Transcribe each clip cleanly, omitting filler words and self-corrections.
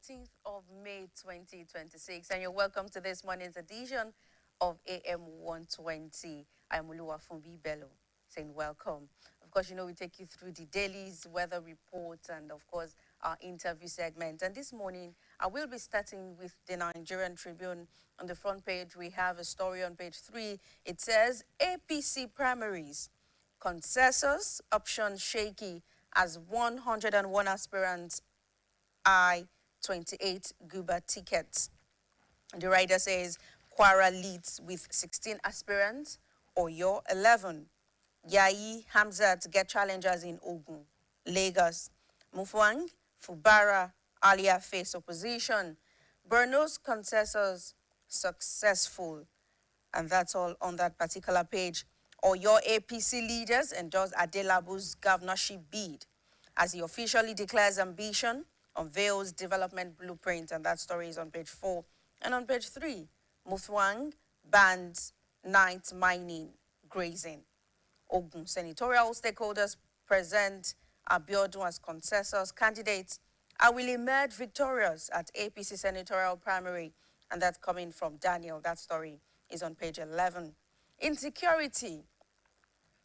13th of May 2026, and you're welcome to this morning's edition of AM120. I'm Oluwafunbi Bello, saying welcome. Of course, you know we take you through the dailies, weather reports, and of course our interview segment. And this morning, I will be starting with the Nigerian Tribune. On the front page, we have a story on page 3. It says, APC primaries, consensus option shaky as 101 aspirants I-28 Guba tickets. The writer says Kwara leads with 16 aspirants, Oyo 11. Yayi Hamzat get challengers in Ogun. Lagos, Mufwang, Fubara, Alia face opposition. Borno's consensus successful. And that's all on that particular page. Oyo APC leaders endorse Adelabu's governorship bid as he officially declares ambition, unveils development blueprint, and that story is on page 4. And on page 3, Mufwang bans night mining, grazing. Ogun senatorial stakeholders present Abiodun as consensus candidates. I will emerge victorious at APC senatorial primary, and that's coming from Daniel. That story is on page 11. Insecurity,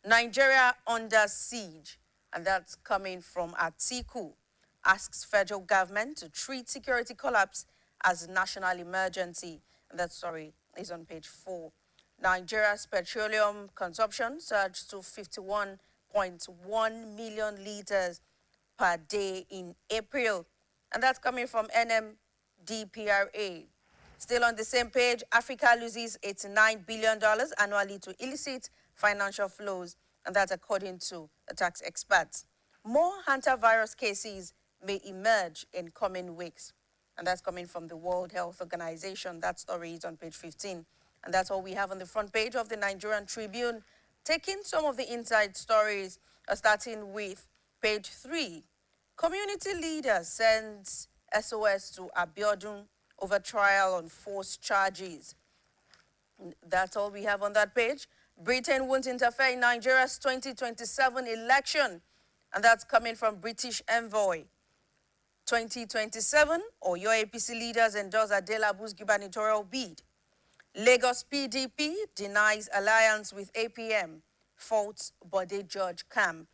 Nigeria under siege, and that's coming from Atiku. Asks federal government to treat security collapse as a national emergency. And that story is on page 4. Nigeria's petroleum consumption surged to 51.1 million liters per day in April. And that's coming from NMDPRA. Still on the same page, Africa loses $89 billion annually to illicit financial flows. And that's according to the tax experts. More hantavirus cases may emerge in coming weeks. And that's coming from the World Health Organization. That story is on page 15. And that's all we have on the front page of the Nigerian Tribune. Taking some of the inside stories, starting with page 3. Community leader sends SOS to Abiodun over trial on forced charges. That's all we have on that page. Britain won't interfere in Nigeria's 2027 election. And that's coming from British envoy. 2027, or your APC leaders endorse Adelabu's gubernatorial bid. Lagos PDP denies alliance with APM, faults Bode George camp.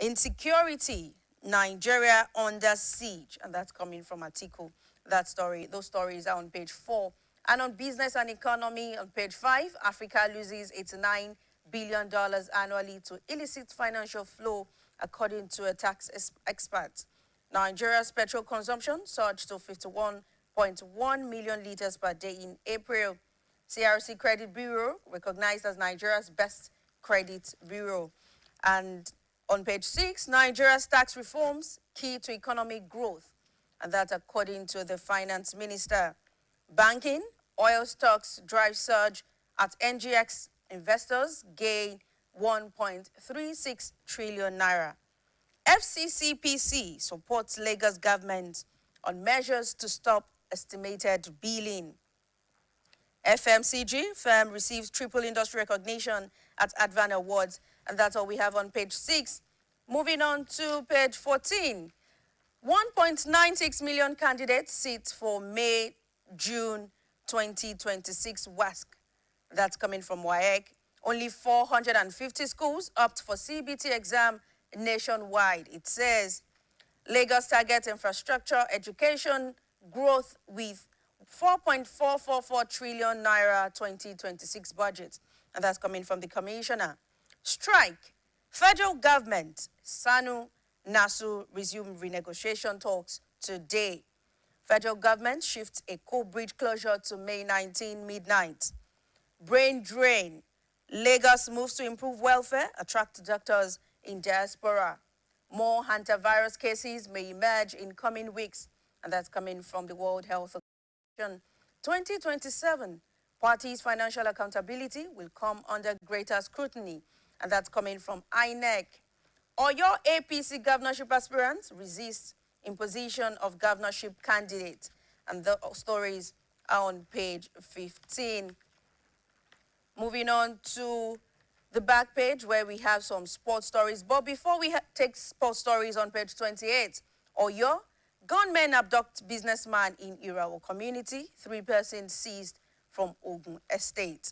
Insecurity, Nigeria under siege, and that's coming from Atiku. That story, those stories are on page 4. And on business and economy, on page 5, Africa loses $89 billion annually to illicit financial flow, according to a tax expert. Nigeria's petrol consumption surged to 51.1 million liters per day in April. CRC Credit Bureau, recognized as Nigeria's best credit bureau. And on page 6, Nigeria's tax reforms key to economic growth. And that's according to the finance minister. Banking, oil stocks drive surge at NGX. Investors gain 1.36 trillion naira. FCCPC supports Lagos government on measures to stop estimated billing. FMCG firm receives triple industry recognition at Advan Awards, and that's all we have on page 6. Moving on to page 14. 1.96 million candidates sit for May-June 2026 WASC. That's coming from WAEC. Only 450 schools opt for CBT exam nationwide. It says Lagos targets infrastructure, education, growth with 4.444 trillion naira 2026 budget. And that's coming from the commissioner. Strike. Federal government, SANU, NASU resume renegotiation talks today. Federal government shifts a co-bridge closure to May 19 midnight. Brain drain. Lagos moves to improve welfare, attract doctors in diaspora. More hantavirus cases may emerge in coming weeks, and that's coming from the World Health Organization. 2027, parties' financial accountability will come under greater scrutiny, and that's coming from INEC. Oyo APC governorship aspirants resist imposition of governorship candidate, and the stories are on page 15. Moving on to the back page where we have some sports stories. But before we take sports stories on page 28, Oyo Gunmen abduct businessman in Irawo community. 3 persons seized from Ogun Estate.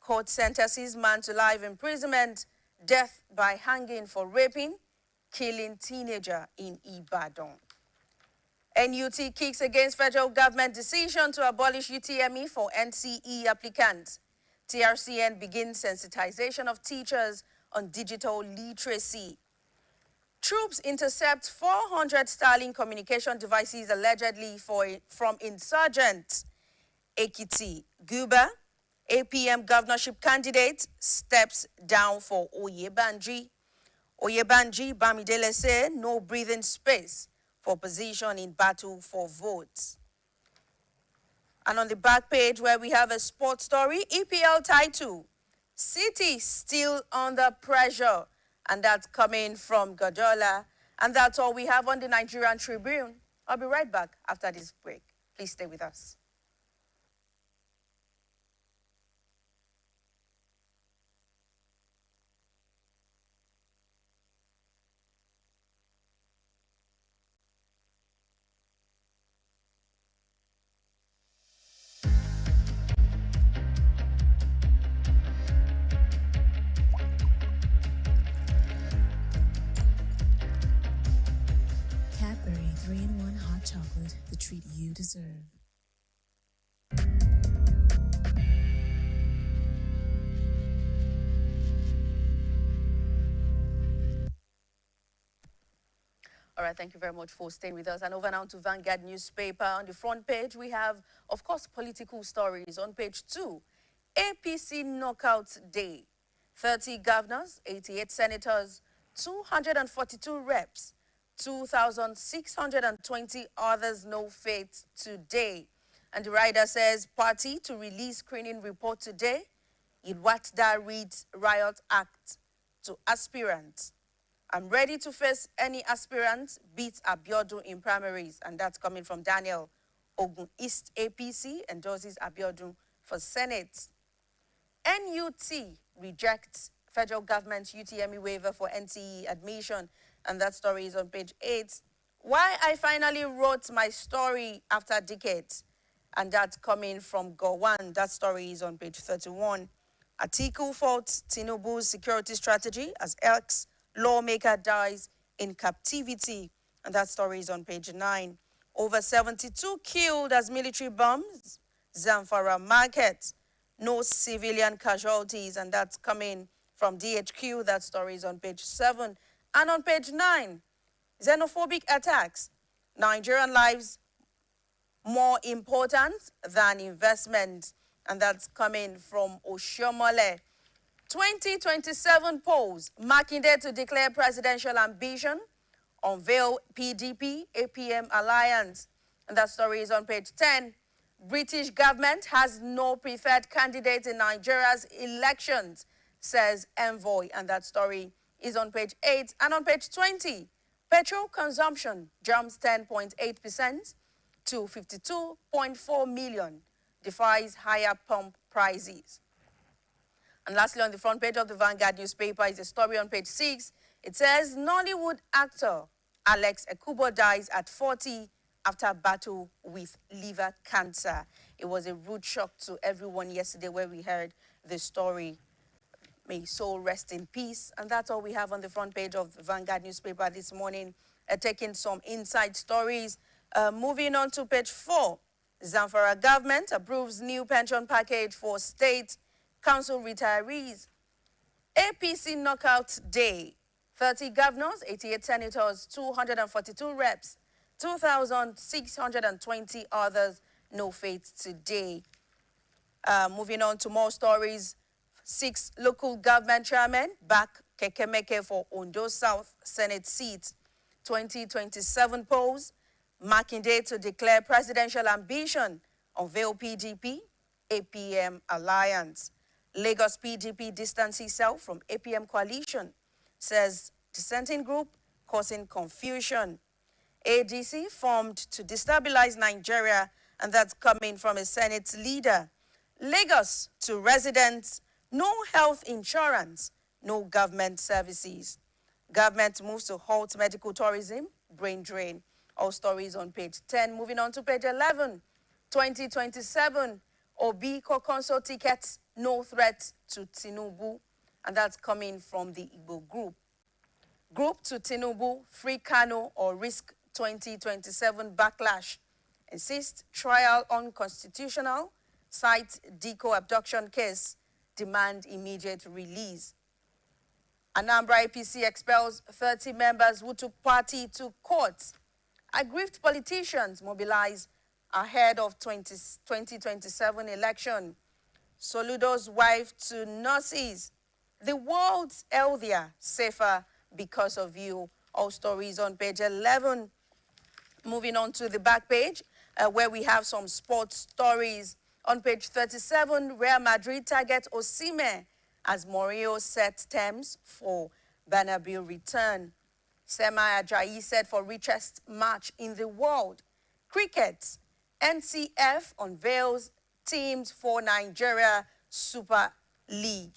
Court sentences man to life imprisonment, death by hanging for raping, killing teenager in Ibadan. NUT kicks against federal government decision to abolish UTME for NCE applicants. TRCN begins sensitization of teachers on digital literacy. Troops intercept 400 Starlink communication devices allegedly from insurgents. Ekiti, Guba, APM governorship candidate steps down for Oyebanji. Oyebanji Bamidele said no breathing space for position in battle for votes. And on the back page where we have a sports story, EPL title, City still under pressure. And that's coming from Godola. And that's all we have on the Nigerian Tribune. I'll be right back after this break. Please stay with us. Cadbury 3-in-1 hot chocolate, the treat you deserve. All right, thank you very much for staying with us. And over now to Vanguard newspaper. On the front page, we have, of course, political stories. On page 2, APC Knockout Day. 30 governors, 88 senators, 242 reps, 2,620 others no fate today. And the writer says, party to release screening report today. Ilwatda reads riot act to aspirants. I'm ready to face any aspirant, beat Abiodun in primaries. And that's coming from Daniel. Ogun East APC endorses Abiodun for Senate. NUT rejects federal government UTME waiver for NCE admission. And that story is on page 8. Why I finally wrote my story after decades. And that's coming from Gowan. That story is on page 31. Atiku faults Tinubu's security strategy as ex-lawmaker dies in captivity. And that story is on page 9. Over 72 killed as military bombs. Zamfara market. No civilian casualties. And that's coming from DHQ. That story is on page 7. And on page 9, xenophobic attacks. Nigerian lives more important than investment. And that's coming from Oshomole. 2027 polls, Makinde to declare presidential ambition, unveil PDP, APM alliance. And that story is on page 10. British government has no preferred candidate in Nigeria's elections, says envoy. And that story is on page 8. And on page 20, petrol consumption jumps 10.8% to 52.4 million, defies higher pump prices. And lastly, on the front page of the Vanguard newspaper is a story on page 6. It says, Nollywood actor Alex Ekubo dies at 40 after battle with liver cancer. It was a rude shock to everyone yesterday where we heard the story. May his soul rest in peace. And that's all we have on the front page of the Vanguard newspaper this morning, taking some inside stories. Moving on to page 4, Zamfara government approves new pension package for state council retirees. APC knockout day. 30 governors, 88 senators, 242 reps, 2,620 others no fate today. Moving on to more stories. 6 local government chairmen back Kekemeke for Ondo South Senate seat. 2027 polls. Makinde to declare presidential ambition, unveil PDP, APM alliance. Lagos PDP distances itself from APM coalition, says dissenting group causing confusion. ADC formed to destabilize Nigeria, and that's coming from a Senate leader. Lagos to residents, no health insurance, no government services. Government moves to halt medical tourism, brain drain. All stories on page 10. Moving on to page 11. 2027, Obi Kokonso tickets, no threat to Tinubu. And that's coming from the Igbo group. Group to Tinubu, free Kano or risk 2027 backlash. Insist trial unconstitutional. Cite Diko abduction case. Demand immediate release. Anambra APC expels 30 members who took party to court. Aggrieved politicians mobilize ahead of 2027 election. Soludo's wife to nurses. The world's healthier, safer because of you. All stories on page 11. Moving on to the back page, where we have some sports stories. On page 37, Real Madrid targets Osimhen as Mourinho sets terms for Bernabeu return. Sema Ajayi said for richest match in the world. Cricket, NCF unveils teams for Nigeria Super League.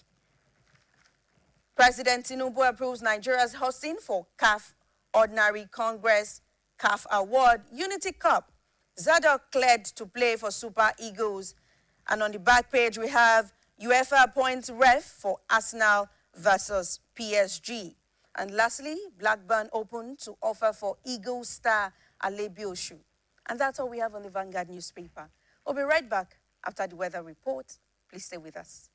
President Tinubu approves Nigeria's hosting for CAF Ordinary Congress, CAF Award, Unity Cup. Zadok cleared to play for Super Eagles. And on the back page, we have UEFA appoints ref for Arsenal versus PSG. And lastly, Blackburn open to offer for Eagle star Alebioshu. And that's all we have on the Vanguard newspaper. We'll be right back after the weather report. Please stay with us.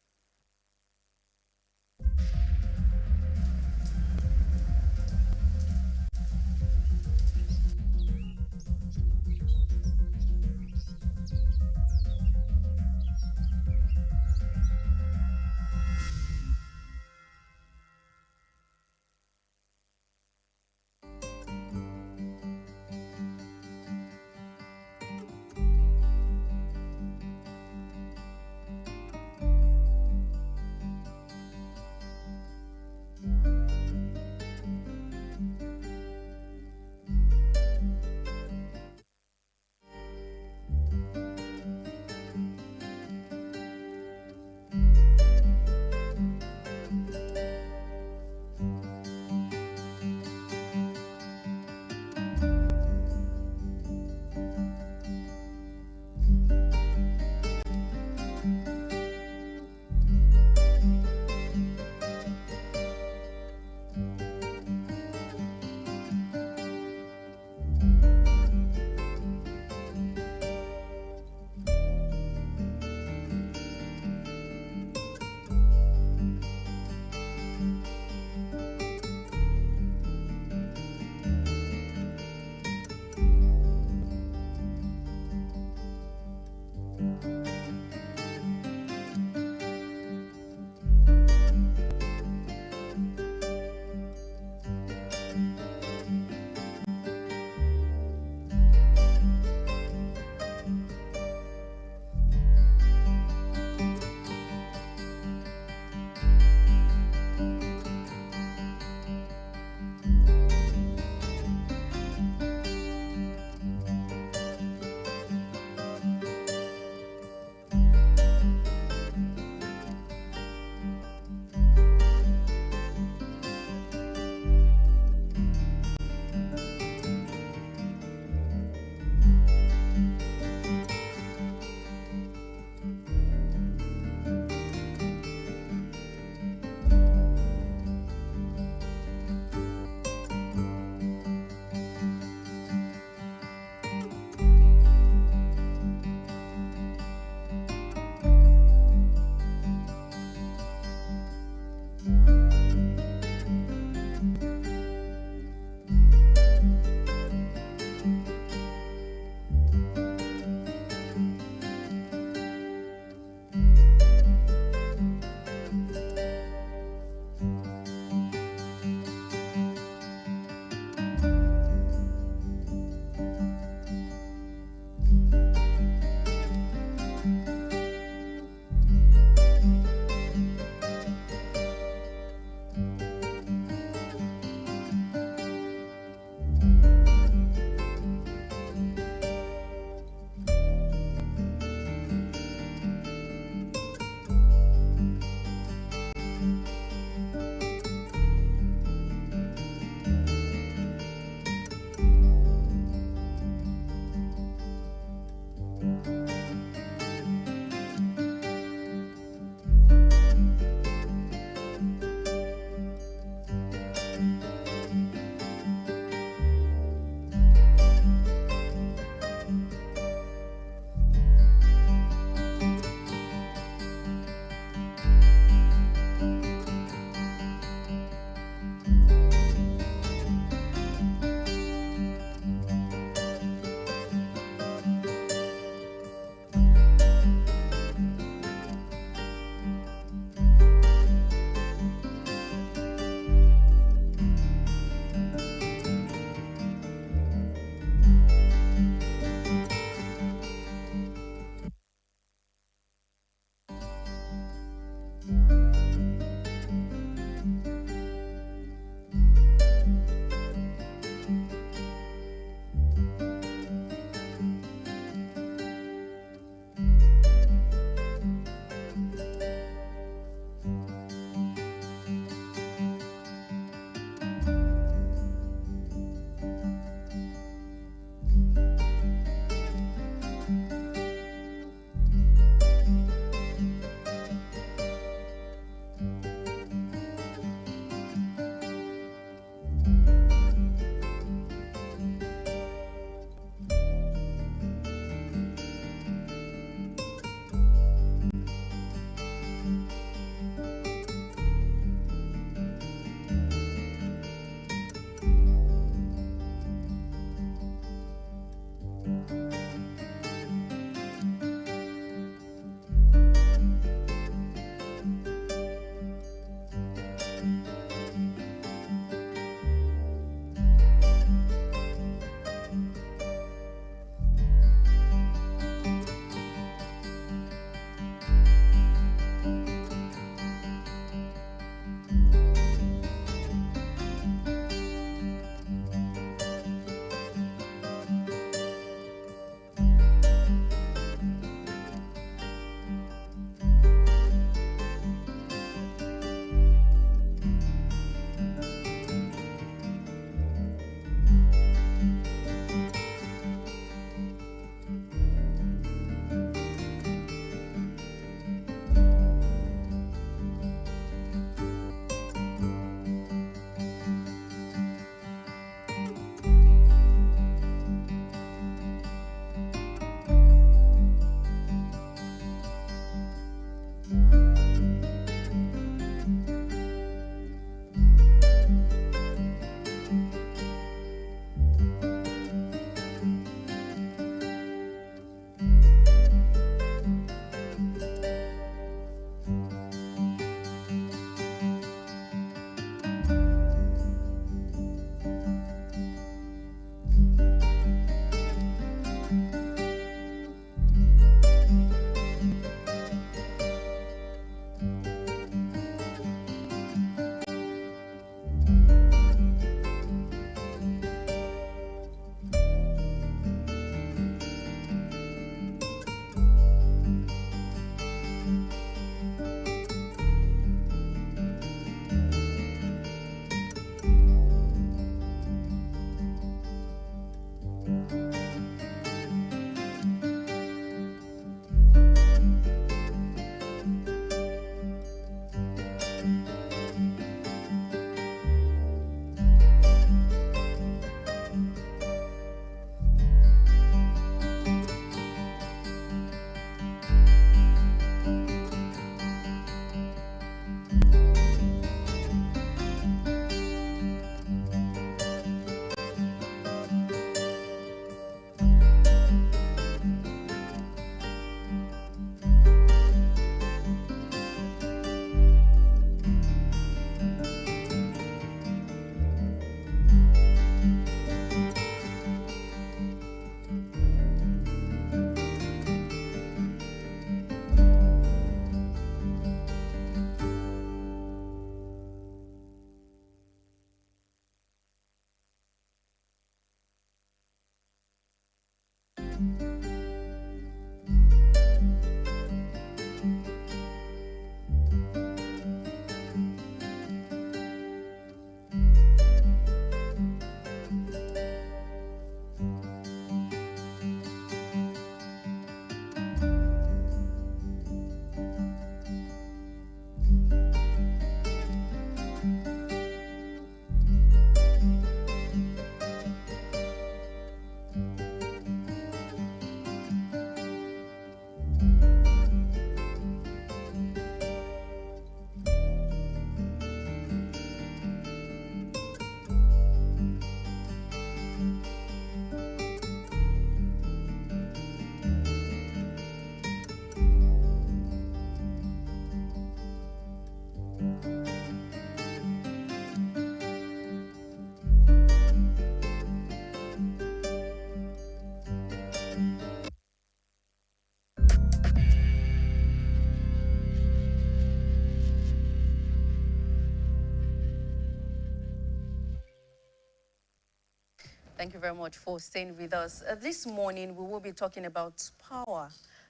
Thank you very much for staying with us. This morning, we will be talking about power.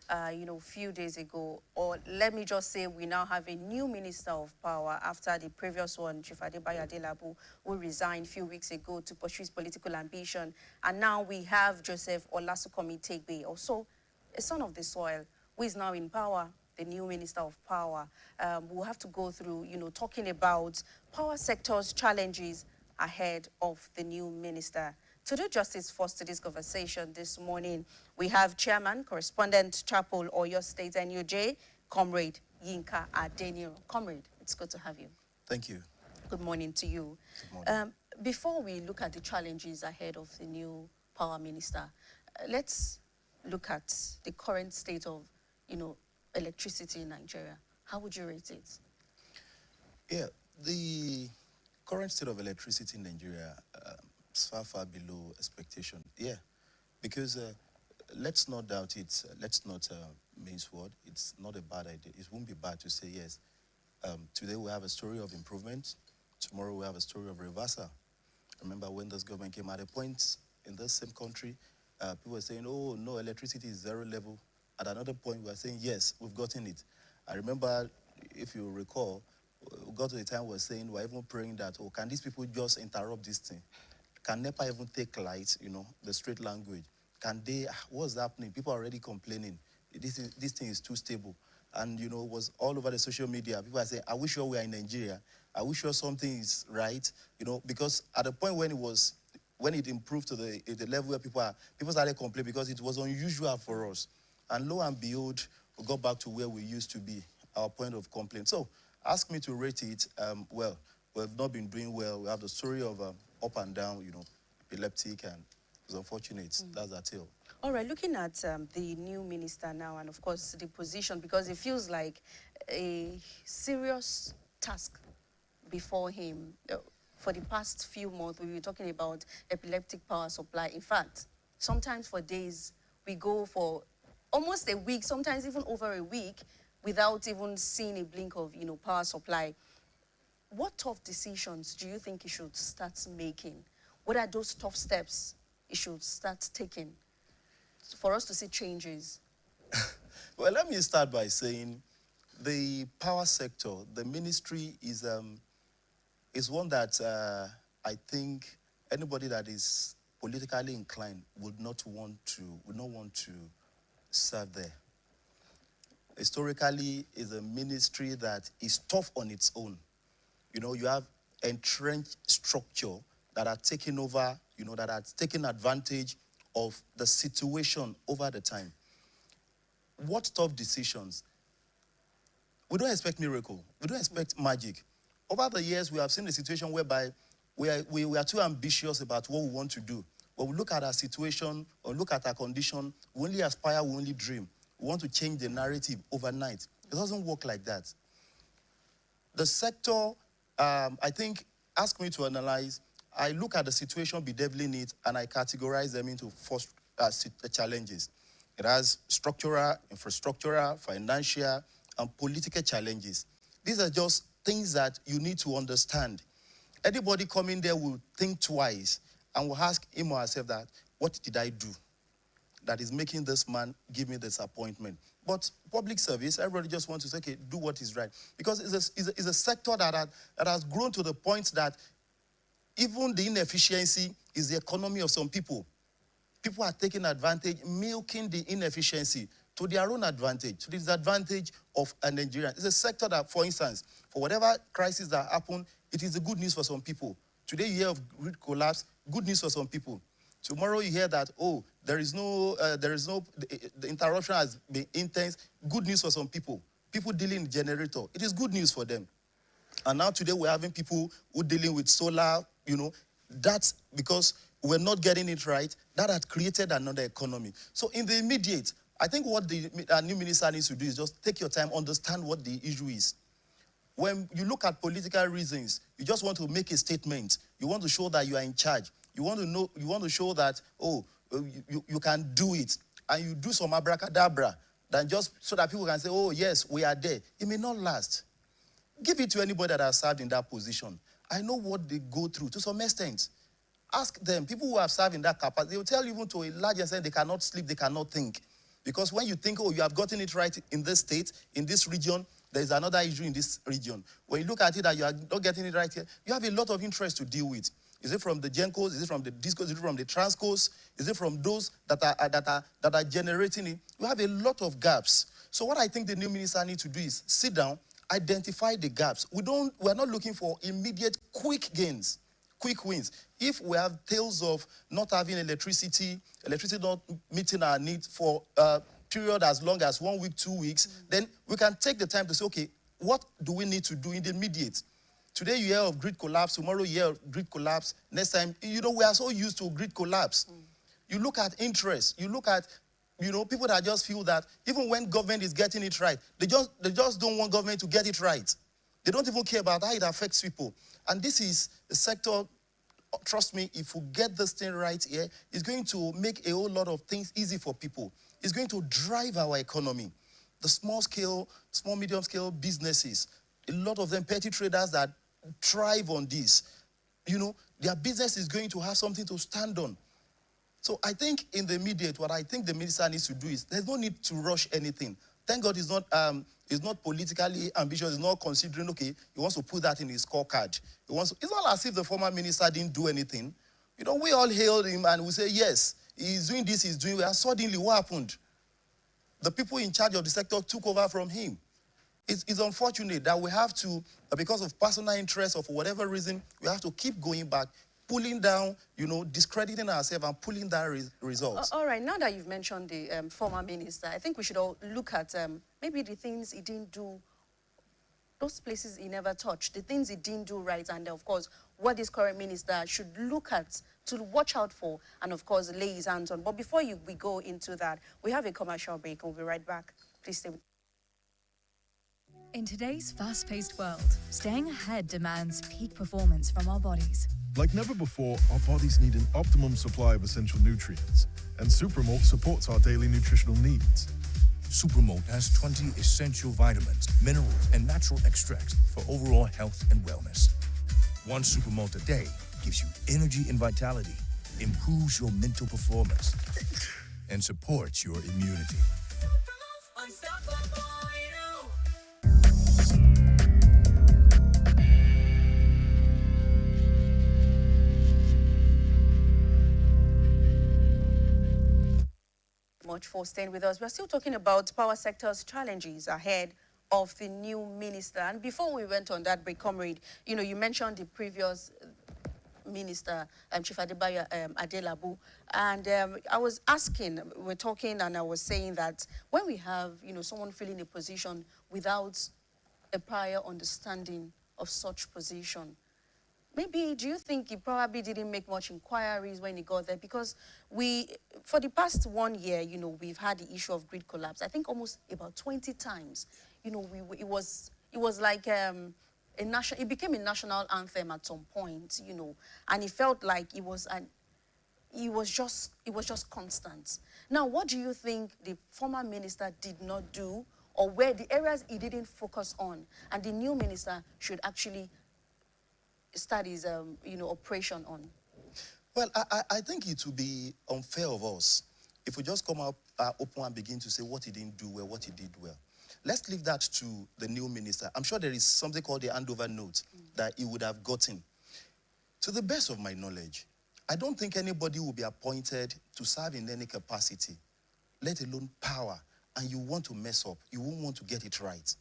A few days ago, or let me just say, we now have a new Minister of Power after the previous one, Chief Adebayo Adelabu, who resigned a few weeks ago to pursue his political ambition. And now we have Joseph Olasukomi Tegbe, also a son of the soil, who is now in power, the new Minister of Power. We'll have to go through, talking about power sector's challenges ahead of the new minister. To do justice first to this conversation this morning, we have Chairman, Correspondent, Chapel, Oyo State, NUJ, Comrade Yinka Adeniro. Comrade, it's good to have you. Thank you. Good morning to you. Good morning. Before we look at the challenges ahead of the new power minister, let's look at the current state of, electricity in Nigeria. How would you rate it? Yeah, the current state of electricity in Nigeria is far, far below expectation. Yeah, because let's not doubt it. Let's not mince word. It's not a bad idea. It won't be bad to say yes. Today we have a story of improvement. Tomorrow we have a story of reversal. Remember when this government came at a point in this same country, people were saying, oh, no, electricity is zero level. At another point, we were saying, yes, we've gotten it. I remember, if you recall, we got to the time we were saying, we were even praying that, oh, can these people just interrupt this thing? Can NEPA even take light, the straight language? Can they, what's happening? People are already complaining. This thing is too stable. And, it was all over the social media. People are saying, are we sure we are in Nigeria? Are we sure something is right? Because at the point when it improved to the level where people started complaining because it was unusual for us. And lo and behold, we got back to where we used to be, our point of complaint. So, ask me to rate it. Well, we've not been doing well. We have the story of up and down, epileptic, and it's unfortunate. That's our tale. All right, looking at the new minister now, and of course the position, because it feels like a serious task before him. For the past few months, we were talking about epileptic power supply. In fact, sometimes for days, we go for almost a week, sometimes even over a week, without even seeing a blink of, power supply. What tough decisions do you think he should start making? What are those tough steps he should start taking for us to see changes? Well, let me start by saying the power sector, the ministry is one that I think anybody that is politically inclined would not want to serve there. Historically, is a ministry that is tough on its own. You have entrenched structure that are taking over, that are taking advantage of the situation over the time. What tough decisions? We don't expect miracle. We don't expect magic. Over the years, we have seen a situation whereby we are too ambitious about what we want to do. When we look at our situation or look at our condition, we only aspire, we only dream. We want to change the narrative overnight. It doesn't work like that. The sector, I think, ask me to analyze. I look at the situation bedeviling it, and I categorize them into four challenges. It has structural, infrastructural, financial, and political challenges. These are just things that you need to understand. Anybody coming there will think twice and will ask him or herself that, what did I do that is making this man give me this appointment? But public service, everybody just wants to say, okay, do what is right. Because it's a sector that has grown to the point that even the inefficiency is the economy of some people. People are taking advantage, milking the inefficiency to their own advantage, to the disadvantage of a Nigerian. It's a sector that, for instance, for whatever crisis that happen, it is a good news for some people. Today you hear of grid collapse, good news for some people. Tomorrow you hear that, oh, the interruption has been intense, good news for some people. People dealing with generator, it is good news for them. And now today we're having people who are dealing with solar, that's because we're not getting it right. That had created another economy. So in the immediate, I think what the new minister needs to do is just take your time, understand what the issue is. When you look at political reasons, you just want to make a statement. You want to show that you are in charge. You want to show that, oh, you can do it. And you do some abracadabra, than just so that people can say, oh, yes, we are there. It may not last. Give it to anybody that has served in that position. I know what they go through to some extent. Ask them. People who have served in that capacity, they will tell you even to a large extent they cannot sleep, they cannot think. Because when you think, oh, you have gotten it right in this state, in this region, there is another issue in this region. When you look at it that you are not getting it right here, you have a lot of interest to deal with. Is it from the GenCos? Is it from the DisCos? Is it from the Transcos? Is it from those that are generating it? You have a lot of gaps. So what I think the new minister needs to do is sit down, identify the gaps. We're not looking for immediate quick gains, quick wins. If we have tales of not having electricity not meeting our needs for a period as long as 1 week, 2 weeks, then we can take the time to say, okay, what do we need to do in the immediate? Today you hear of grid collapse, tomorrow you hear of grid collapse, next time, we are so used to grid collapse. You look at interest, you look at, people that just feel that even when government is getting it right, they just don't want government to get it right. They don't even care about how it affects people. And this is a sector, trust me, if we get this thing right here, it's going to make a whole lot of things easy for people. It's going to drive our economy. The small, medium scale businesses, a lot of them petty traders that thrive on this, their business is going to have something to stand on. So I think in the immediate, what I think the minister needs to do is there's no need to rush anything. Thank God he's not politically ambitious. He's not considering, okay, he wants to put that in his scorecard. It's not as if the former minister didn't do anything. We all hailed him and we say, yes, he's doing this, he's doing well. And suddenly, what happened? The people in charge of the sector took over from him. It's unfortunate that we have to, because of personal interest or for whatever reason, we have to keep going back, pulling down, discrediting ourselves and pulling down results. All right, now that you've mentioned the former minister, I think we should all look at maybe the things he didn't do, those places he never touched, the things he didn't do right, and of course, what this current minister should look at to watch out for, and of course, lay his hands on. But before we go into that, we have a commercial break, and we'll be right back. Please stay with us. In today's fast-paced world, staying ahead demands peak performance from our bodies. Like never before, our bodies need an optimum supply of essential nutrients, and Supermalt supports our daily nutritional needs. Supermalt has 20 essential vitamins, minerals, and natural extracts for overall health and wellness. One Supermalt a day gives you energy and vitality, improves your mental performance, and supports your immunity. Much for staying with us. We're still talking about power sector's challenges ahead of the new minister. And before we went on that break, comrade, you mentioned the previous minister, Chief Adebayo Adelabu, and I was asking, we're talking, and I was saying that when we have, someone filling a position without a prior understanding of such position, maybe, do you think he probably didn't make much inquiries when he got there? Because for the past 1 year, we've had the issue of grid collapse. I think almost about 20 times. It was like it became a national anthem at some point, and it felt like it was just constant. Now, what do you think the former minister did not do, or where the areas he didn't focus on, and the new minister should actually start his operation on? Well, I think it would be unfair of us if we just come up open and begin to say what he didn't do well, what he did well. Let's leave that to the new minister. I'm sure there is something called the handover note that he would have gotten. To the best of my knowledge, I don't think anybody will be appointed to serve in any capacity, let alone power, and you want to mess up. You won't want to get it right.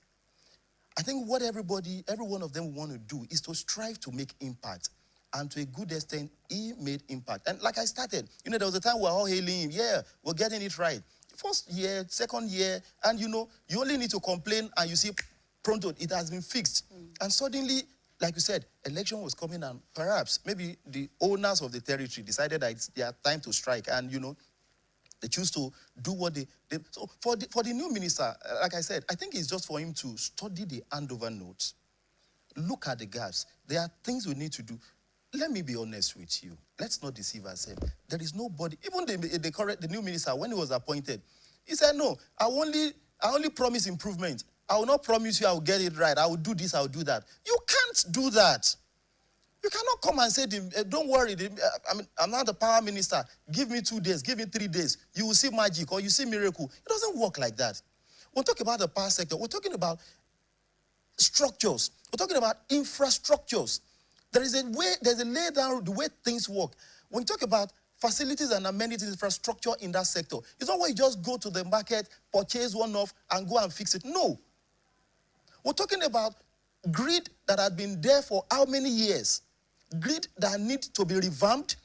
I think what every one of them want to do is to strive to make impact. And to a good extent, he made impact. And like I started, there was a time we were all hailing him. Yeah, we're getting it right. First year, second year, and you only need to complain and you see, pronto, it has been fixed. And suddenly, like you said, election was coming, and perhaps maybe the owners of the territory decided that it's their time to strike, and they choose to do what they so for the new minister, like I said, I think it's just for him to study the handover notes, look at the gaps. There are things we need to do. Let me be honest with you. Let's not deceive ourselves. There is nobody, even the new minister, when he was appointed, he said, no, I only promise improvement. I will not promise you I will get it right. I will do this, I will do that. You can't do that. You cannot come and say, don't worry, I'm not the power minister. Give me 2 days, give me 3 days. You will see magic or you see miracle. It doesn't work like that. We're talking about the power sector. We're talking about structures. We're talking about infrastructures. There's a lay down the way things work. When you talk about facilities and amenities infrastructure in that sector, it's not where you just go to the market, purchase one off, and go and fix it. No. We're talking about grid that had been there for how many years? Grid that need to be revamped,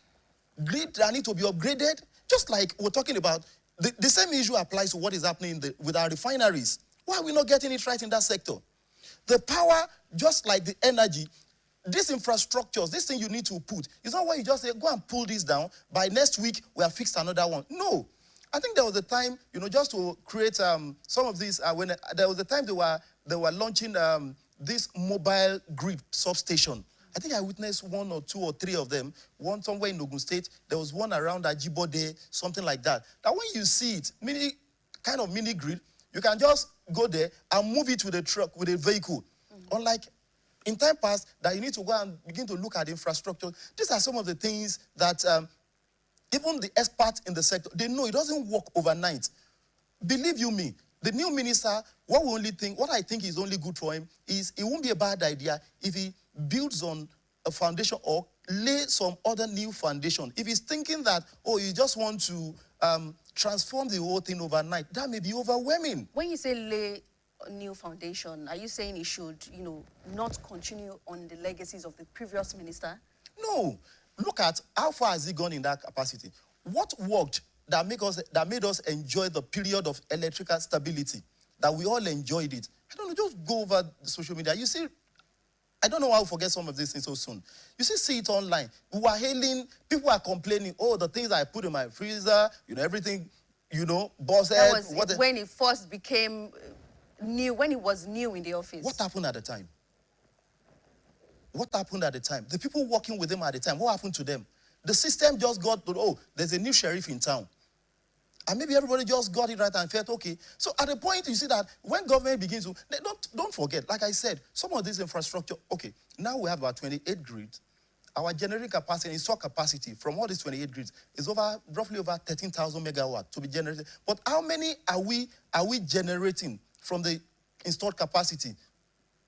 grid that need to be upgraded. Just like we're talking about, the same issue applies to what is happening with our refineries. Why are we not getting it right in that sector? The power, just like the energy, these infrastructures, this thing you need to put, it's not where you just say, go and pull this down. By next week, we have fixed another one. No. I think there was a time, just to create some of these, there was a time they were launching this mobile grid substation. I think I witnessed 1 or 2 or 3 of them. One somewhere in Ogun State. There was one around Ajibode, something like that. Now, when you see it, kind of mini grid, you can just go there and move it with a truck, with a vehicle. Unlike in time past, that you need to go and begin to look at infrastructure. These are some of the things that even the experts in the sector, they know it doesn't work overnight. Believe you me, the new minister, what I think is only good for him is it won't be a bad idea if he builds on a foundation or lay some other new foundation. If he's thinking that, you just want to transform the whole thing overnight, that may be overwhelming. When you say lay a new foundation, are you saying he should, not continue on the legacies of the previous minister? No. Look at how far has he gone in that capacity. What worked that made us enjoy the period of electrical stability, that we all enjoyed it? I don't know, just go over social media. You see, I don't know how to forget some of these things so soon. You see it online. We were hailing, people are complaining, the things I put in my freezer, everything, boss head. That was when it first became new, when it was new in the office. What happened at the time? What happened at the time? The people working with him at the time, what happened to them? The system just got to, there's a new sheriff in town. And maybe everybody just got it right and felt okay. So at the point, you see that when government begins to, don't forget, like I said, some of this infrastructure, okay, now we have about 28 grids. Our generating capacity, install capacity from all these 28 grids is roughly over 13,000 megawatts to be generated. But how many are we generating from the installed capacity?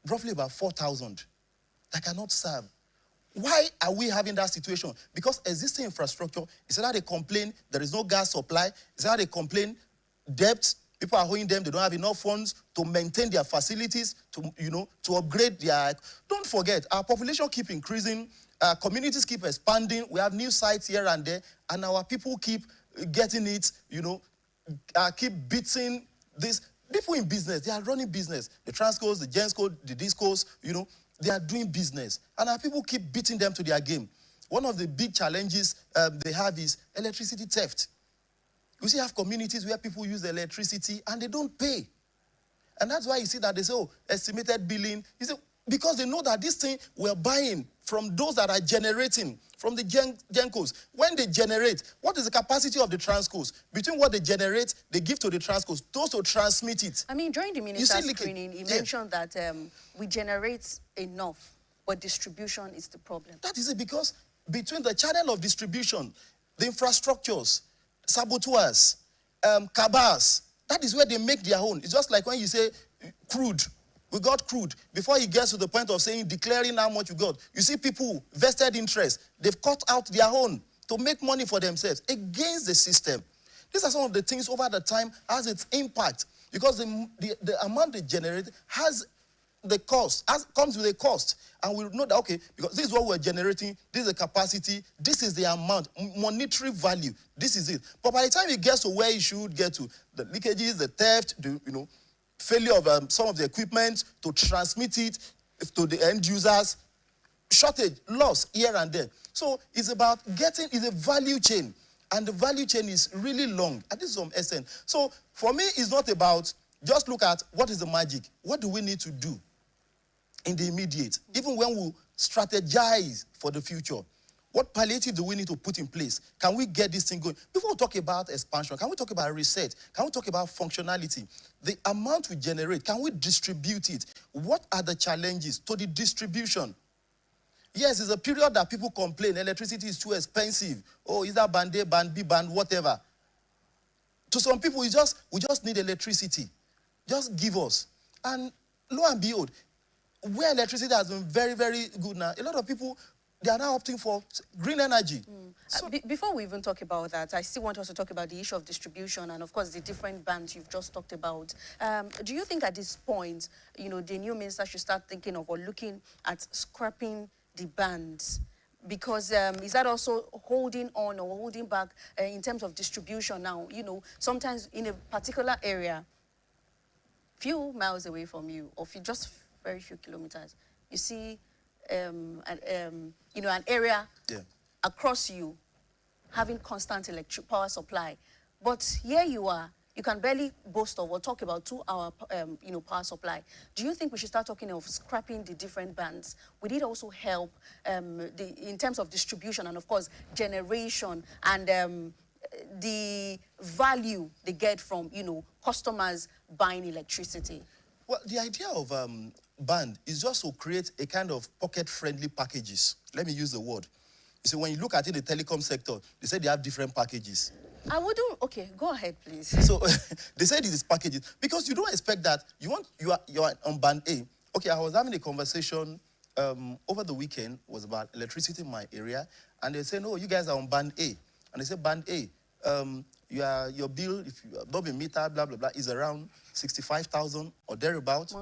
Roughly about 4,000 that cannot serve. Why are we having that situation? Because existing infrastructure, is that they complain there is no gas supply, is that they complain debt, people are owing them, they don't have enough funds to maintain their facilities, to upgrade their... Don't forget, our population keep increasing, communities keep expanding, we have new sites here and there, and our people keep getting it, keep beating this. People in business, they are running business. The Transcos, the Gensco, the Discos, they are doing business. And our people keep beating them to their game. One of the big challenges they have is electricity theft. You see, you have communities where people use electricity and they don't pay. And that's why you see that they say, estimated billing. You see, because they know that this thing we're buying from those that are generating, from the Gencos. When they generate, what is the capacity of the Transcos? Between what they generate, they give to the Transcos, those to transmit it. I mean, during the minister's screening, he mentioned that we generate enough, but distribution is the problem. That is it, because between the channel of distribution, the infrastructures, saboteurs, cabals, that is where they make their own. It's just like when you say crude. We got crude. Before he gets to the point of saying, declaring how much you got, you see people, vested interest, they've cut out their own to make money for themselves against the system. These are some of the things over the time has its impact, because the amount they generate has the cost, comes with a cost. And we know that, okay, because this is what we're generating, this is the capacity, this is the amount, monetary value, this is it. But by the time it gets to where it should get to, the leakages, the theft, failure of some of the equipment to transmit it to the end users, shortage, loss here and there. So it's about it's a value chain, and the value chain is really long, and this is some essence. So for me, it's not about just look at what is the magic. What do we need to do in the immediate? Even when we strategize for the future, what palliative do we need to put in place? Can we get this thing going? Before we talk about expansion, can we talk about reset? Can we talk about functionality? The amount we generate, can we distribute it? What are the challenges to the distribution? Yes, it's a period that people complain electricity is too expensive. Oh, is that band A, band B, band whatever. To some people, we just need electricity. Just give us. And lo and behold, where electricity has been very, very good now, a lot of people, they are now opting for green energy. So, before we even talk about that, I still want us to talk about the issue of distribution and, of course, the different bands you've just talked about. Do you think at this point, you know, the new minister should start thinking of or looking at scrapping the bands? Because is that also holding on or holding back in terms of distribution now? You know, sometimes in a particular area, few miles away from you, or just very few kilometers, you see, you know, an area across you having constant electric power supply. But here you are, you can barely boast of or talk about 2-hour, you know, power supply. Do you think we should start talking of scrapping the different bands? Would it also help in terms of distribution and, of course, generation and the value they get from, you know, customers buying electricity? Well, the idea of band is just to create a kind of pocket-friendly packages. Let me use the word. You see, when you look at it, the telecom sector, they say they have different packages. I wouldn't. Okay, go ahead, please. So they said it is packages because you don't expect that you are on band A. Okay, I was having a conversation over the weekend, was about electricity in my area, and they said, no, you guys are on band A, and they said band A, your bill, if you have not been metered, blah blah blah, is around 65,000 or thereabout.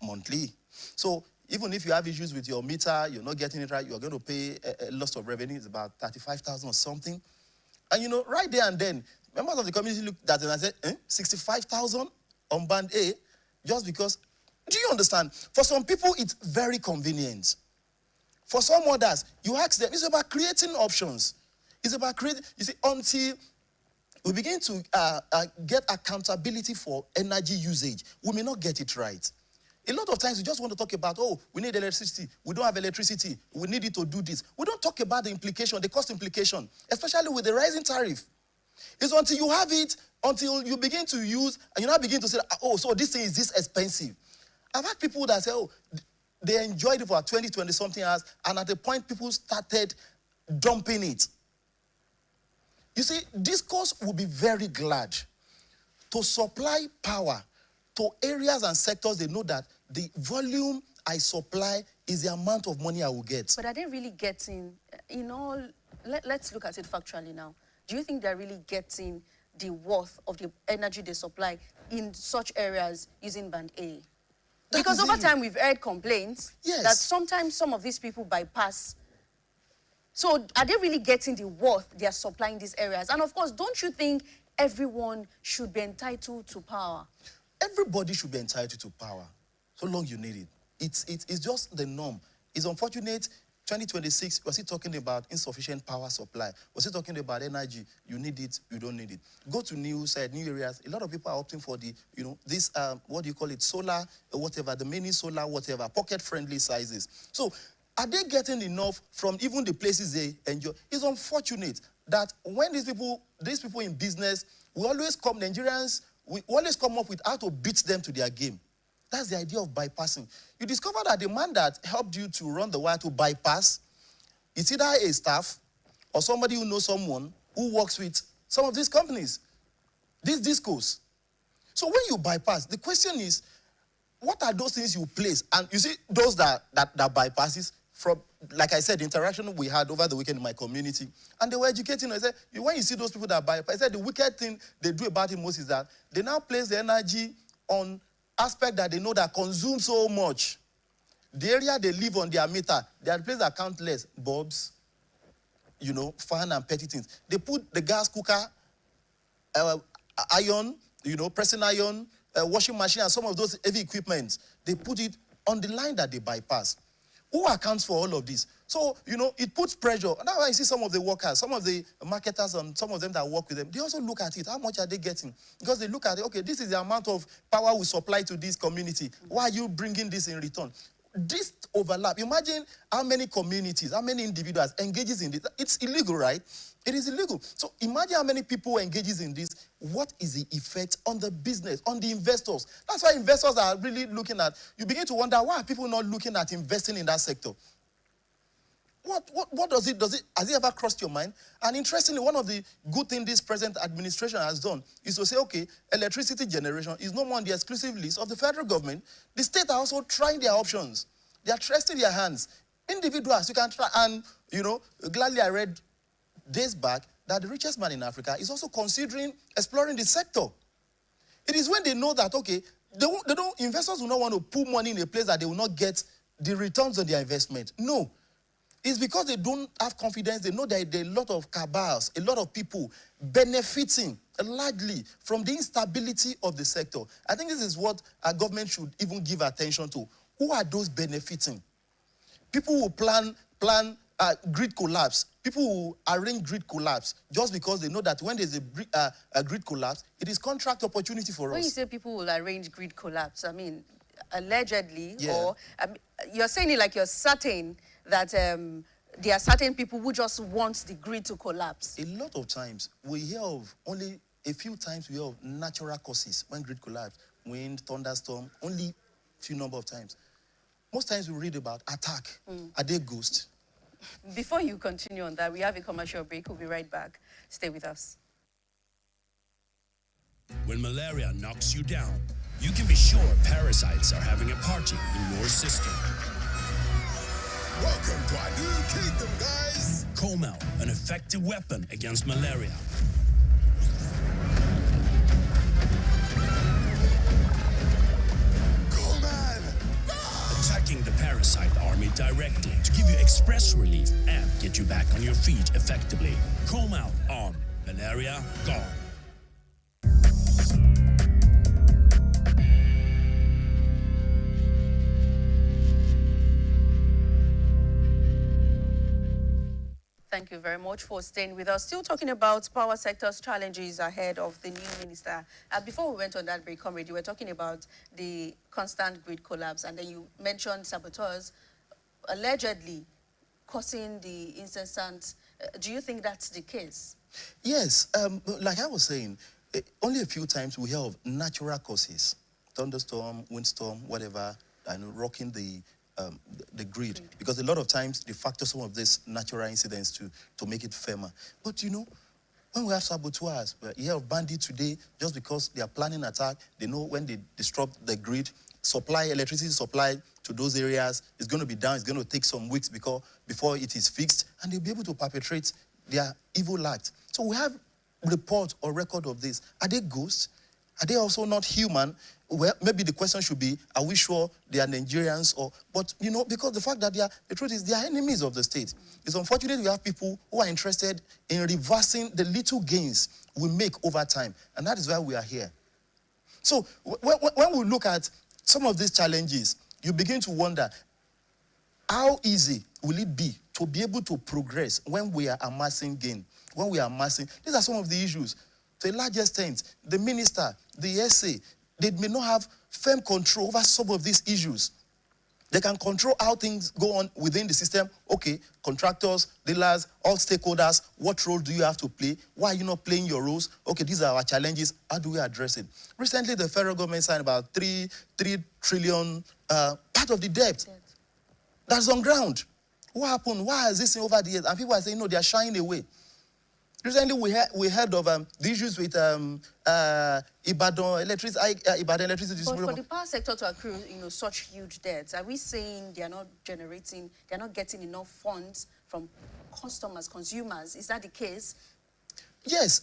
Monthly. So even if you have issues with your meter, you're not getting it right, you're going to pay a loss of revenue. It's about 35,000 or something. And, you know, right there and then, members of the community looked at it and said, 65,000 on band A, just because, do you understand? For some people, it's very convenient. For some others, you ask them, it's about creating options. It's about creating, you see, until we begin to get accountability for energy usage, we may not get it right. A lot of times we just want to talk about, oh, we need electricity. We don't have electricity. We need it to do this. We don't talk about the implication, the cost implication, especially with the rising tariff. It's until you have it, until you begin to use, and you now begin to say, oh, so this thing is this expensive. I've had people that say, oh, they enjoyed it for 20 something hours, and at the point people started dumping it. You see, discourse will be very glad to supply power to areas and sectors they know that the volume I supply is the amount of money I will get. But are they really getting, in all, let's look at it factually now. Do you think they're really getting the worth of the energy they supply in such areas using band A? Because over time we've heard complaints that sometimes some of these people bypass. So are they really getting the worth they are supplying these areas? And of course, don't you think everyone should be entitled to power? Everybody should be entitled to power, so long you need it. It's just the norm. It's unfortunate, 2026, we're still talking about insufficient power supply. We're still talking about energy. You need it, you don't need it. Go to new areas. A lot of people are opting for the, you know, this, what do you call it, solar, whatever, the mini solar, whatever, pocket-friendly sizes. So are they getting enough from even the places they enjoy? It's unfortunate that when these people in business, we always come, Nigerians, we always come up with how to beat them to their game. That's the idea of bypassing. You discover that the man that helped you to run the wire to bypass is either a staff or somebody who knows someone who works with some of these companies, these discos. So when you bypass, the question is, what are those things you place? And you see, those that bypasses, from, like I said, the interaction we had over the weekend in my community, and they were educating. I said, when you see those people that bypass, I said the wicked thing they do about it most is that they now place the energy on aspect that they know that consume so much. The area they live on their meter, they are places that count less. Bulbs, you know, fan and petty things. They put the gas cooker, iron, you know, pressing iron, washing machine, and some of those heavy equipment. They put it on the line that they bypass. Who accounts for all of this? So, you know, it puts pressure. And that's why you see some of the workers, some of the marketers, and some of them that work with them, they also look at it. How much are they getting? Because they look at it, okay, this is the amount of power we supply to this community. Why are you bringing this in return? This overlap. Imagine how many communities, how many individuals engages in this. It's illegal, right? It is illegal. So imagine how many people engages in this. What is the effect on the business, on the investors? That's why investors are really looking at, you begin to wonder, why are people not looking at investing in that sector? What does it, has it ever crossed your mind? And interestingly, one of the good things this present administration has done is to say, okay, electricity generation is no more on the exclusive list of the federal government. The state are also trying their options. They are trusting their hands. Individuals, you can try, and, gladly I read days back that the richest man in Africa is also considering exploring the sector. It is when they know that, okay, investors will not want to put money in a place that they will not get the returns on their investment. No. It's because they don't have confidence. They know that there are a lot of cabals, a lot of people benefiting largely from the instability of the sector. I think this is what our government should even give attention to. Who are those benefiting? People who plan grid collapse. People who arrange grid collapse just because they know that when there's a grid collapse, it is contract opportunity for us. When you say people will arrange grid collapse, I mean, allegedly, Yeah. or you're saying it like you're certain that there are certain people who just want the grid to collapse. A lot of times, we hear of, only a few times we hear of natural causes when grid collapse, wind, thunderstorm, only few number of times. Most times we read about attack. Are they ghosts? Before you continue on that, we have a commercial break. We'll be right back. Stay with us. When malaria knocks you down, you can be sure parasites are having a party in your system. Welcome to our new kingdom, guys! Comel, an effective weapon against malaria. Coleman! Attacking the parasite army directly to give you express relief and get you back on your feet effectively. Comel on. Malaria gone. Thank you very much for staying with us. Still talking about power sector's challenges ahead of the new minister. Before we went on that break, comrade, you were talking about the constant grid collapse, and then you mentioned saboteurs allegedly causing the incessant. Do you think that's the case? Yes, like I was saying, only a few times we hear of natural causes, thunderstorm, windstorm, whatever, and rocking the grid, because a lot of times they factor some of these natural incidents to make it firmer. But when we have saboteurs, we hear of bandits today just because they are planning attack. They know when they disrupt the grid, electricity supply to those areas is going to be down. It's going to take some weeks before it is fixed, and they'll be able to perpetrate their evil act. So we have report or record of this. Are they ghosts? Are they also not human? Well, maybe the question should be, are we sure they are Nigerians? But because the fact that the truth is they are enemies of the state. It's unfortunate we have people who are interested in reversing the little gains we make over time. And that is why we are here. So when we look at some of these challenges, you begin to wonder, how easy will it be to be able to progress when we are amassing gain? When we are amassing, these are some of the issues. To a large extent, the minister, the SA, they may not have firm control over some of these issues. They can control how things go on within the system. Okay, contractors, dealers, all stakeholders, what role do you have to play? Why are you not playing your roles? Okay, these are our challenges. How do we address it? Recently, the federal government signed about 3 trillion, part of the debt. That's on ground. What happened? Why is this thing over the years? And people are saying, no, they are shying away. Recently, we heard of the issues with Ibadan electricity But for the power sector to accrue, such huge debts, are we saying they are not getting enough funds from customers, consumers? Is that the case? Yes,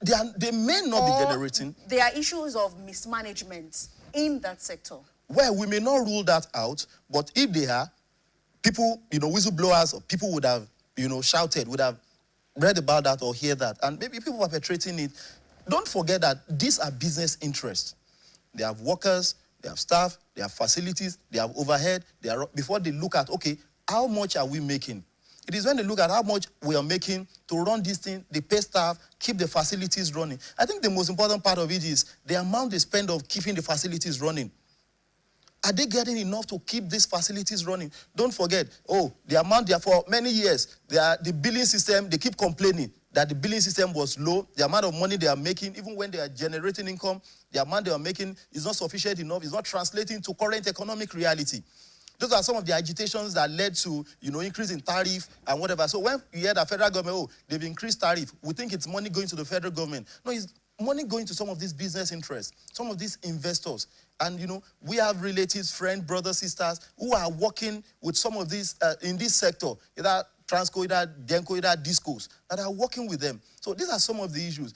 they may not be generating. There are issues of mismanagement in that sector. Well, we may not rule that out, but if they are, people, whistleblowers or people would have, shouted, would have read about that or hear that, and maybe people perpetrating it. Don't forget that these are business interests. They have workers, they have staff, they have facilities, they have overhead. Before they look at, okay, how much are we making? It is when they look at how much we are making to run this thing, they pay staff, keep the facilities running. I think the most important part of it is the amount they spend of keeping the facilities running. Are they getting enough to keep these facilities running? Don't forget, the amount there for many years, the billing system, they keep complaining that the billing system was low. The amount of money they are making, even when they are generating income, the amount they are making is not sufficient enough. It's not translating to current economic reality. Those are some of the agitations that led to, increase in tariff and whatever. So when you hear the federal government, they've increased tariff, we think it's money going to the federal government. No, it's money going to some of these business interests, some of these investors. And, we have relatives, friends, brothers, sisters who are working with some of these, in this sector, either Transco, either Denko, either Discos, that are working with them. So these are some of the issues.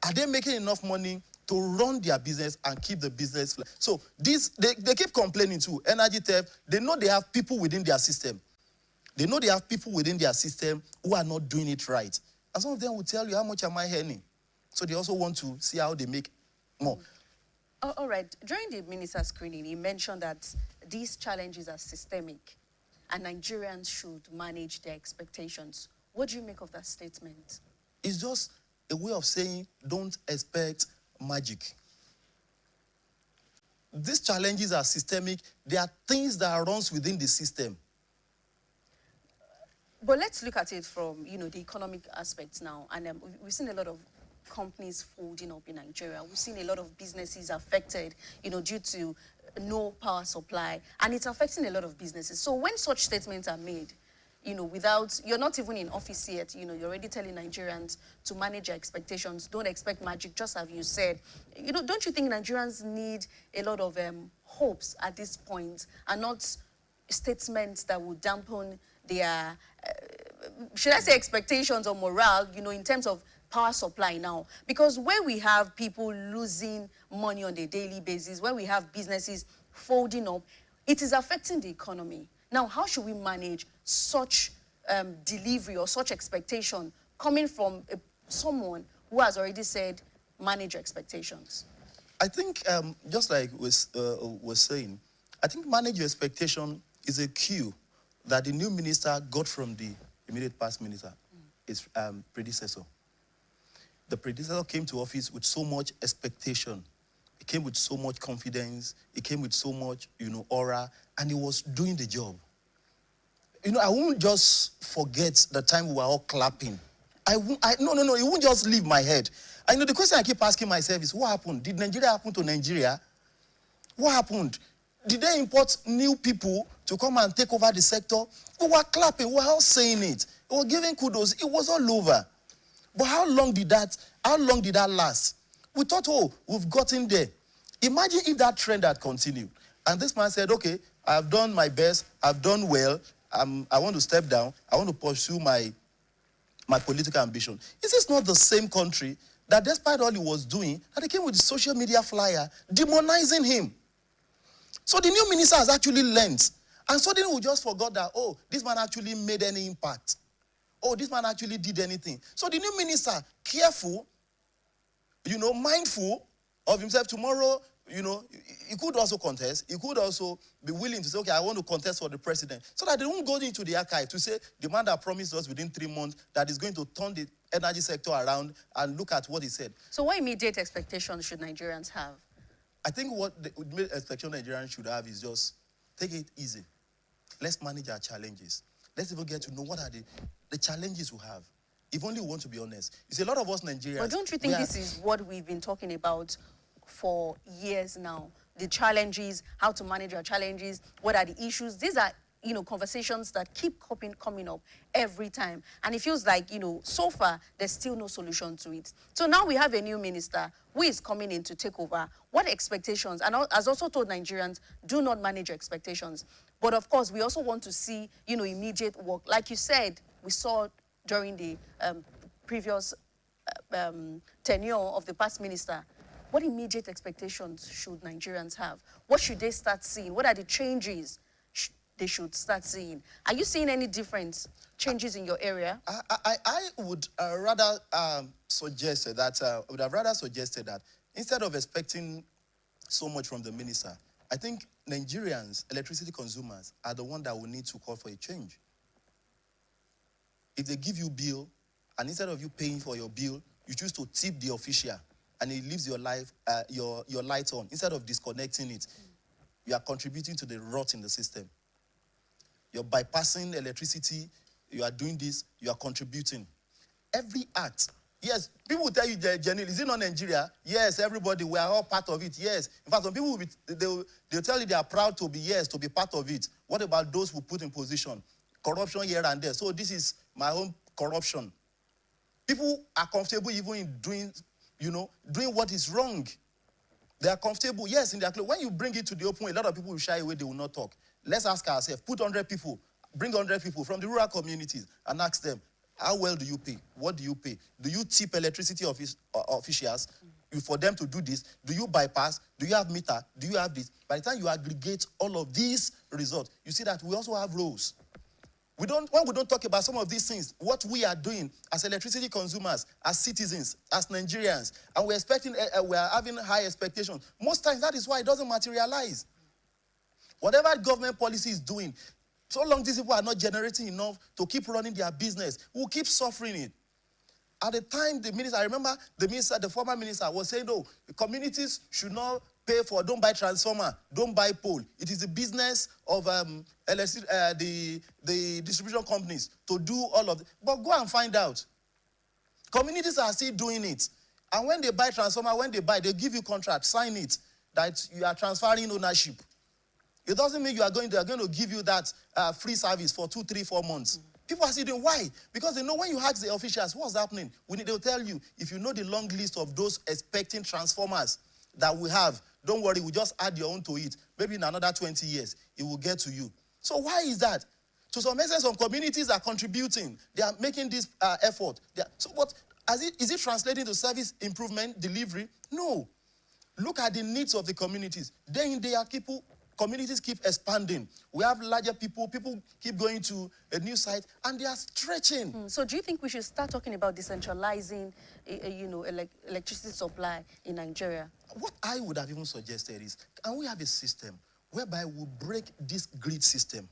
Are they making enough money to run their business and keep the business? So they keep complaining too. Energy theft, they know they have people within their system. They know they have people within their system who are not doing it right. And some of them will tell you, how much am I earning? So they also want to see how they make more. All right. During the minister screening, he mentioned that these challenges are systemic and Nigerians should manage their expectations. What do you make of that statement? It's just a way of saying, don't expect magic. These challenges are systemic. They are things that runs within the system. But let's look at it from, the economic aspects now. And we've seen a lot of companies folding up in Nigeria. We've seen a lot of businesses affected, due to no power supply. And it's affecting a lot of businesses. So when such statements are made, without, you're not even in office yet, you're already telling Nigerians to manage their expectations. Don't expect magic, just as you said. Don't you think Nigerians need a lot of hopes at this point and not statements that will dampen their, should I say expectations or morale, in terms of power supply now? Because when we have people losing money on a daily basis, when we have businesses folding up, it is affecting the economy. Now, how should we manage such delivery or such expectation coming from someone who has already said, manage your expectations? I think, just like was saying, I think manage your expectation is a cue that the new minister got from the immediate past minister, his predecessor. The predecessor came to office with so much expectation. He came with so much confidence. He came with so much, aura, and he was doing the job. I won't just forget the time we were all clapping. No, it won't just leave my head. The question I keep asking myself is, what happened? Did Nigeria happen to Nigeria? What happened? Did they import new people to come and take over the sector? We were clapping, we were all saying it. We were giving kudos, it was all over. But how long did that last? We thought, we've gotten there. Imagine if that trend had continued. And this man said, okay, I've done my best, I've done well, I want to step down, I want to pursue my political ambition. Is this not the same country that despite all he was doing, that he came with the social media flyer demonizing him? So the new minister has actually learned. And suddenly we just forgot that, this man actually made any impact. This man actually did anything. So the new minister, careful, mindful of himself. Tomorrow, he could also contest. He could also be willing to say, okay, I want to contest for the president. So that they won't go into the archive to say, the man that promised us within 3 months that is going to turn the energy sector around, and look at what he said. So what immediate expectations should Nigerians have? I think what the immediate expectation Nigerians should have is just take it easy. Let's manage our challenges. Let's even get to know what are the challenges we have. If only we want to be honest. You see, a lot of us Nigerians... But don't you think this is what we've been talking about for years now? The challenges, how to manage our challenges, what are the issues? These are, conversations that keep coming up every time. And it feels like, so far, there's still no solution to it. So now we have a new minister who is coming in to take over. What expectations? And as also told Nigerians, do not manage your expectations. But of course, we also want to see, immediate work. Like you said, we saw during the previous tenure of the past minister. What immediate expectations should Nigerians have? What should they start seeing? What are the changes they should start seeing? Are you seeing any different changes in your area? I would rather suggest that instead of expecting so much from the minister, I think Nigerians, electricity consumers, are the one that will need to call for a change. If they give you bill, and instead of you paying for your bill, you choose to tip the official, and it leaves your lights on. Instead of disconnecting it, you are contributing to the rot in the system. You're bypassing electricity, you are doing this, you are contributing. Every act Yes, people will tell you, Jenny, is it not Nigeria? Yes, everybody, we are all part of it. Yes. In fact, some people will they'll tell you they are proud to be, yes, to be part of it. What about those who put in position? Corruption here and there. So this is my own corruption. People are comfortable even in doing, doing what is wrong. They are comfortable, yes, in their clothes. When you bring it to the open, a lot of people will shy away, they will not talk. Let's ask ourselves, put 100 people, bring 100 people from the rural communities and ask them, how well do you pay? What do you pay? Do you tip electricity officials for them to do this? Do you bypass? Do you have meter? Do you have this? By the time you aggregate all of these results, you see that we also have roles. When we don't talk about some of these things, what we are doing as electricity consumers, as citizens, as Nigerians, and we are having high expectations. Most times that is why it doesn't materialize. Whatever government policy is doing, so long these people are not generating enough to keep running their business, we'll keep suffering it. At the time, I remember the former minister was saying, no, the communities should not pay for, don't buy transformer, don't buy pole. It is the business of the distribution companies to do all of it. But go and find out. Communities are still doing it. And when they buy transformer, they give you contract, sign it, that you are transferring ownership. It doesn't mean they are going to give you that free service for 2, 3, 4 months. People are saying, why? Because they know when you ask the officials what's happening, they'll tell you, if you know the long list of those expecting transformers that we have, don't worry, we just add your own to it. Maybe in another 20 years, it will get to you. So why is that? To some extent, some communities are contributing. They are making this effort. But is it translating to service improvement, delivery? No. Look at the needs of the communities. Day in, day out, communities keep expanding. We have larger people keep going to a new site, and they are stretching. So do you think we should start talking about decentralizing, electricity supply in Nigeria? What I would have even suggested is, can we have a system whereby we break this grid system?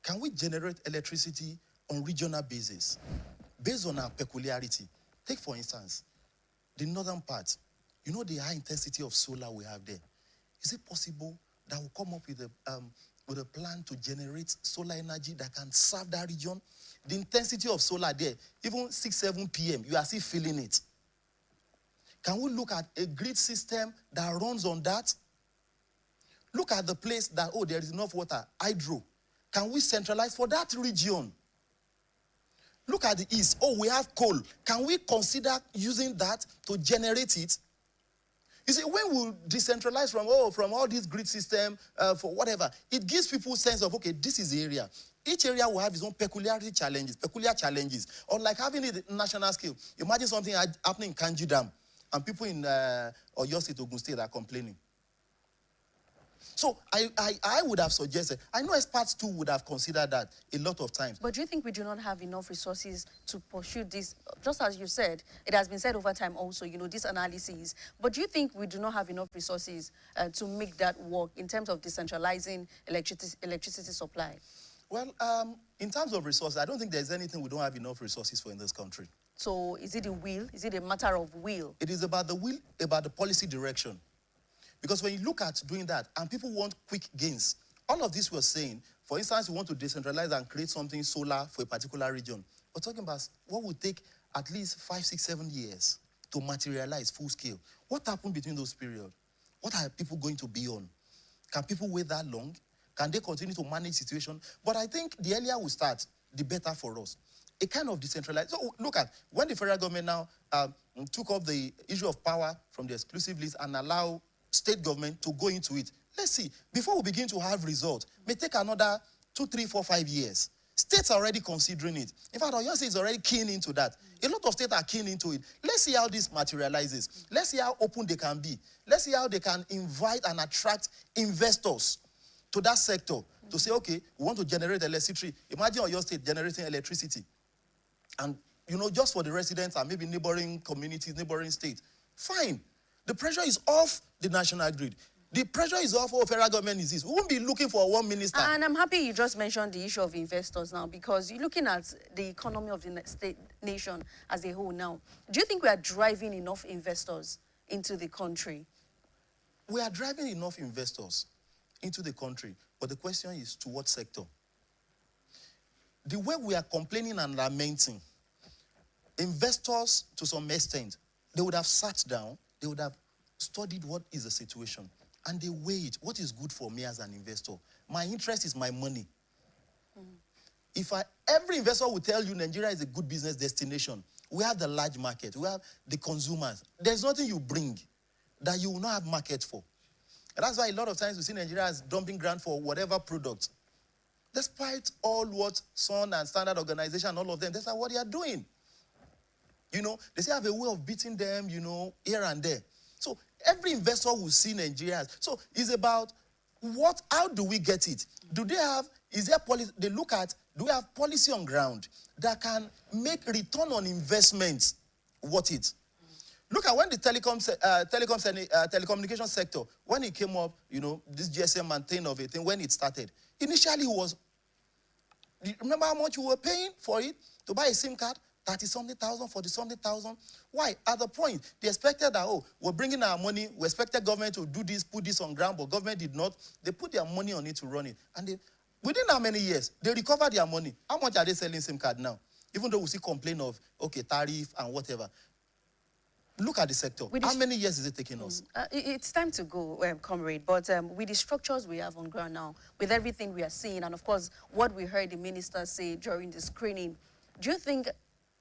Can we generate electricity on regional basis, based on our peculiarity? Take, for instance, the northern part. You know the high intensity of solar we have there. Is it possible that we'll come up with a plan to generate solar energy that can serve that region? The intensity of solar there, even 6, 7 p.m., you are still feeling it. Can we look at a grid system that runs on that? Look at the place that, there is enough water, hydro. Can we centralize for that region? Look at the east. We have coal. Can we consider using that to generate it? You see, when we decentralize from all these grid system, for whatever, it gives people a sense of, this is the area. Each area will have its own peculiar challenges. Unlike having it at national scale. Imagine something happening in Kanji Dam, and people in Oyo State, Ogun State are complaining. So I would have suggested, I know experts too would have considered that a lot of times. But do you think we do not have enough resources to pursue this? Just as you said, it has been said over time also, this analysis. But do you think we do not have enough resources to make that work in terms of decentralizing electricity supply? Well, in terms of resources, I don't think there's anything we don't have enough resources for in this country. So is it a will? Is it a matter of will? It is about the will, about the policy direction. Because when you look at doing that, and people want quick gains, all of this we're saying, for instance, we want to decentralize and create something solar for a particular region. We're talking about what would take at least 5, 6, 7 years to materialize full scale. What happened between those periods? What are people going to be on? Can people wait that long? Can they continue to manage situation? But I think the earlier we start, the better for us. A kind of decentralized. So look at when the federal government now took up the issue of power from the exclusive list and allow state government to go into it. Let's see, before we begin to have results, may take another 2, 3, 4, 5 years. States are already considering it. In fact, Oyo State is already keen into that. A lot of states are keen into it. Let's see how this materializes. Let's see how open they can be. Let's see how they can invite and attract investors to that sector to say, we want to generate electricity. Imagine Oyo State generating electricity. And, just for the residents and maybe neighboring communities, neighboring states. Fine. The pressure is off the national grid. The pressure is off federal government is this. We won't be looking for one minister. And I'm happy you just mentioned the issue of investors now, because you're looking at the economy of the nation as a whole now. Do you think we are driving enough investors into the country? We are driving enough investors into the country, but the question is to what sector? The way we are complaining and lamenting investors, to some extent, they would have sat down, they would have studied what is the situation, and they weigh it. What is good for me as an investor? My interest is my money. If every investor will tell you Nigeria is a good business destination, we have the large market, we have the consumers. There's nothing you bring that you will not have market for. And that's why a lot of times we see Nigeria as dumping ground for whatever product. Despite all what Sun and Standard Organization and all of them, that's not what they are doing. You know, they say have a way of beating them, you know, here and there. So every investor will see Nigeria as, so it's about how do we get it? Do they have, is there policy, they look at, do we have policy on ground that can make return on investments worth it? Look at when the telecommunication sector, when it came up, you know, this GSM and thing of a thing, when it started, initially it was, remember how much you were paying for it to buy a SIM card? 30-something thousand, 40-something thousand. Why? At the point, they expected that, oh, we're bringing our money, we expected government to do this, put this on ground, but government did not. They put their money on it to run it. And within how many years, they recovered their money. How much are they selling SIM card now? Even though we see complaint of, okay, tariff and whatever. Look at the sector. How many years is it taking us? It's time to go, comrade. But with the structures we have on ground now, with everything we are seeing, and of course, what we heard the minister say during the screening, do you think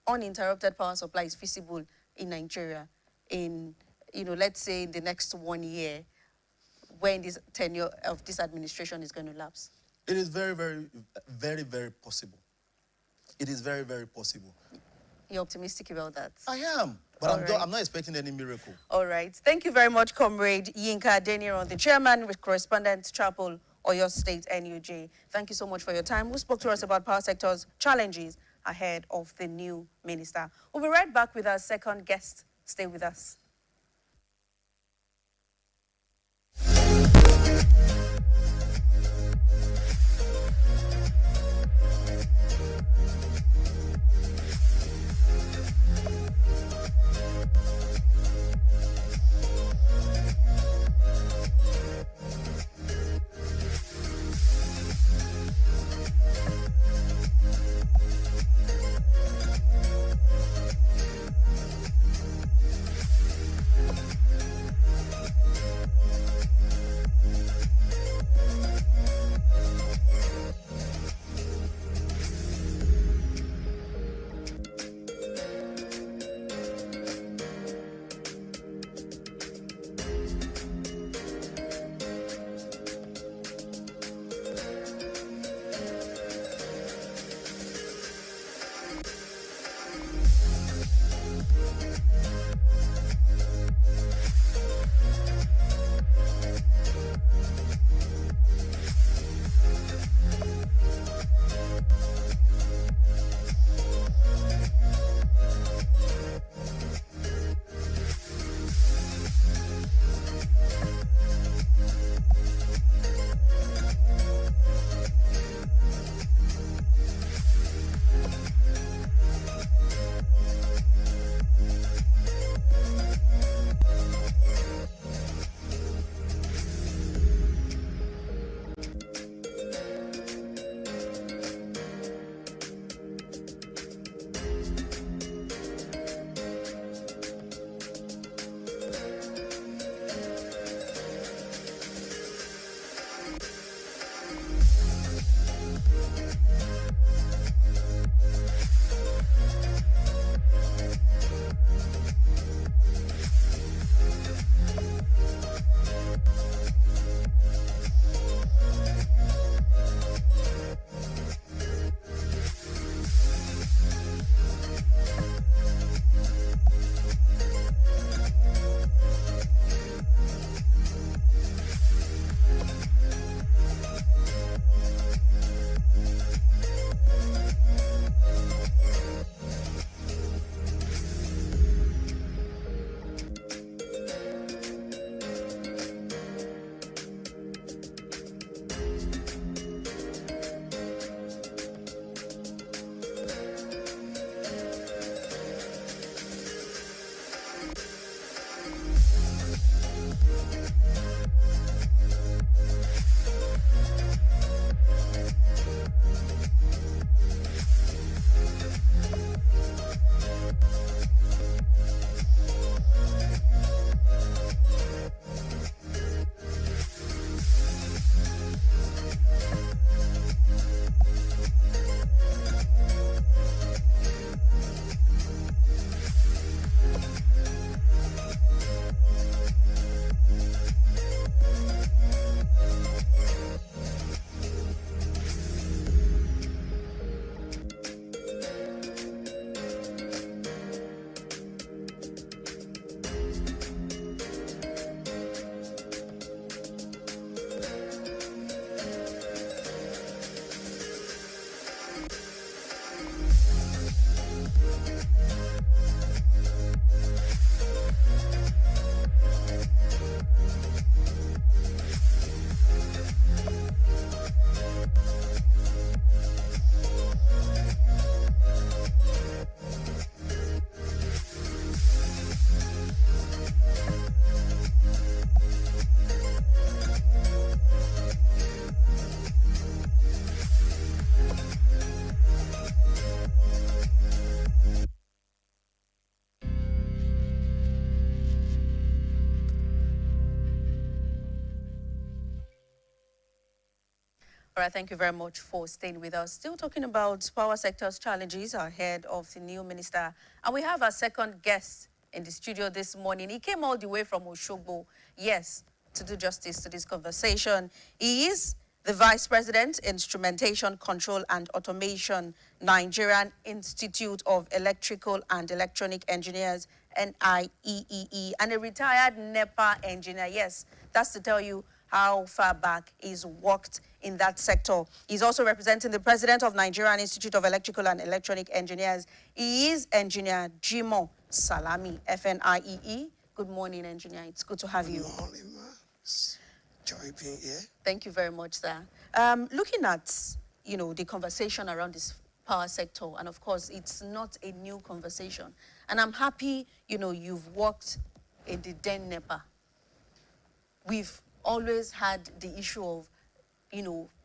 uninterrupted power supply is feasible in Nigeria in, you know, let's say in the next 1 year when this tenure of this administration is going to lapse? It is very, very, very, very possible. It is very, very possible. You're optimistic about that? I am, but I'm not expecting any miracle. All right. Thank you very much, Comrade Yinka Adeniran, the chairman with correspondent Chapel, Oyo State, NUJ. Thank you so much for your time. Who spoke to us about power sector's challenges ahead of the new minister. We'll be right back with our second guest. Stay with us. All right, thank you very much for staying with us. Still talking about power sector's challenges ahead of the new minister. And we have our second guest in the studio this morning. He came all the way from Oshogbo, yes, to do justice to this conversation. He is the Vice President, Instrumentation, Control and Automation, Nigerian Institute of Electrical and Electronic Engineers, NIEEE, and a retired NEPA engineer. Yes, that's to tell you how far back he's worked in that sector. He's also representing the president of Nigerian Institute of Electrical and Electronic Engineers. He is Engineer Jimo Salami, FNIEE. Good morning, engineer. It's good to have you. Good morning, man. It's joy being here. Thank you very much, sir. Looking at, the conversation around this power sector, and of course, it's not a new conversation. And I'm happy, you've worked in the Den NEPA. We've always had the issue of,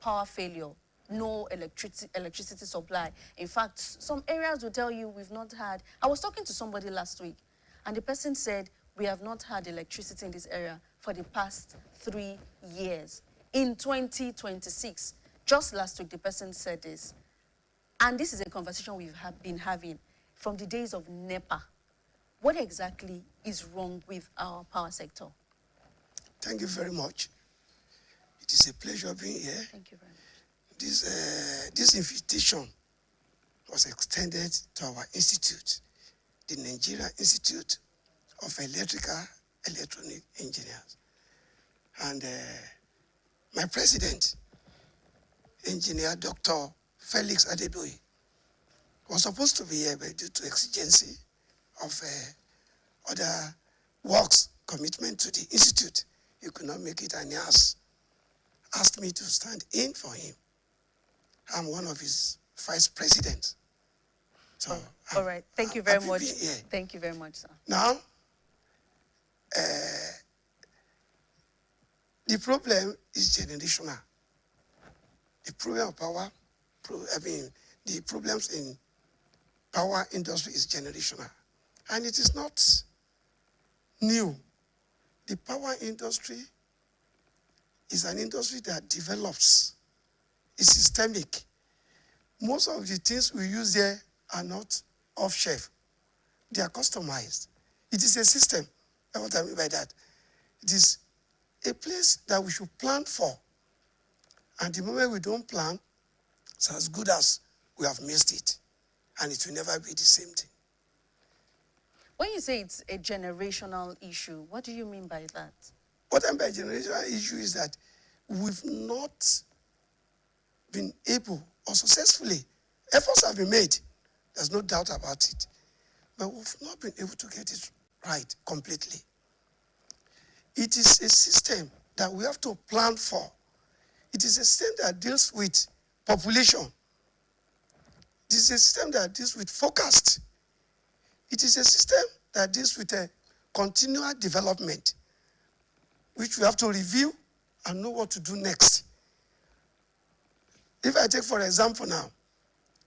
power failure, no electricity supply. In fact, some areas will tell you we've not had. I was talking to somebody last week, and the person said we have not had electricity in this area for the past 3 years. In 2026, just last week, the person said this. And this is a conversation we've been having from the days of NEPA. What exactly is wrong with our power sector? Thank you very much. It is a pleasure being here. Thank you very much. This invitation was extended to our institute, the Nigerian Institute of Electronic Engineers. And my president, Engineer Dr. Felix Adeboye, was supposed to be here, but due to exigency of other works commitment to the institute, he could not make it, and he has asked me to stand in for him. I'm one of his vice presidents. So, all right. Thank you very much. Thank you very much, sir. Now, the problem is generational. The problem of power, the problems in power industry is generational. And it is not new. The power industry is an industry that develops. It's systemic. Most of the things we use there are not off-shelf. They are customized. It is a system. That's what I mean by that. It is a place that we should plan for. And the moment we don't plan, it's as good as we have missed it. And it will never be the same thing. When you say it's a generational issue, what do you mean by that? What I mean by generational issue is that we've not been able, or successfully, efforts have been made. There's no doubt about it. But we've not been able to get it right completely. It is a system that we have to plan for. It is a system that deals with population. It is a system that deals with forecast. It is a system that deals with a continual development, which we have to review and know what to do next. If I take, for example, now,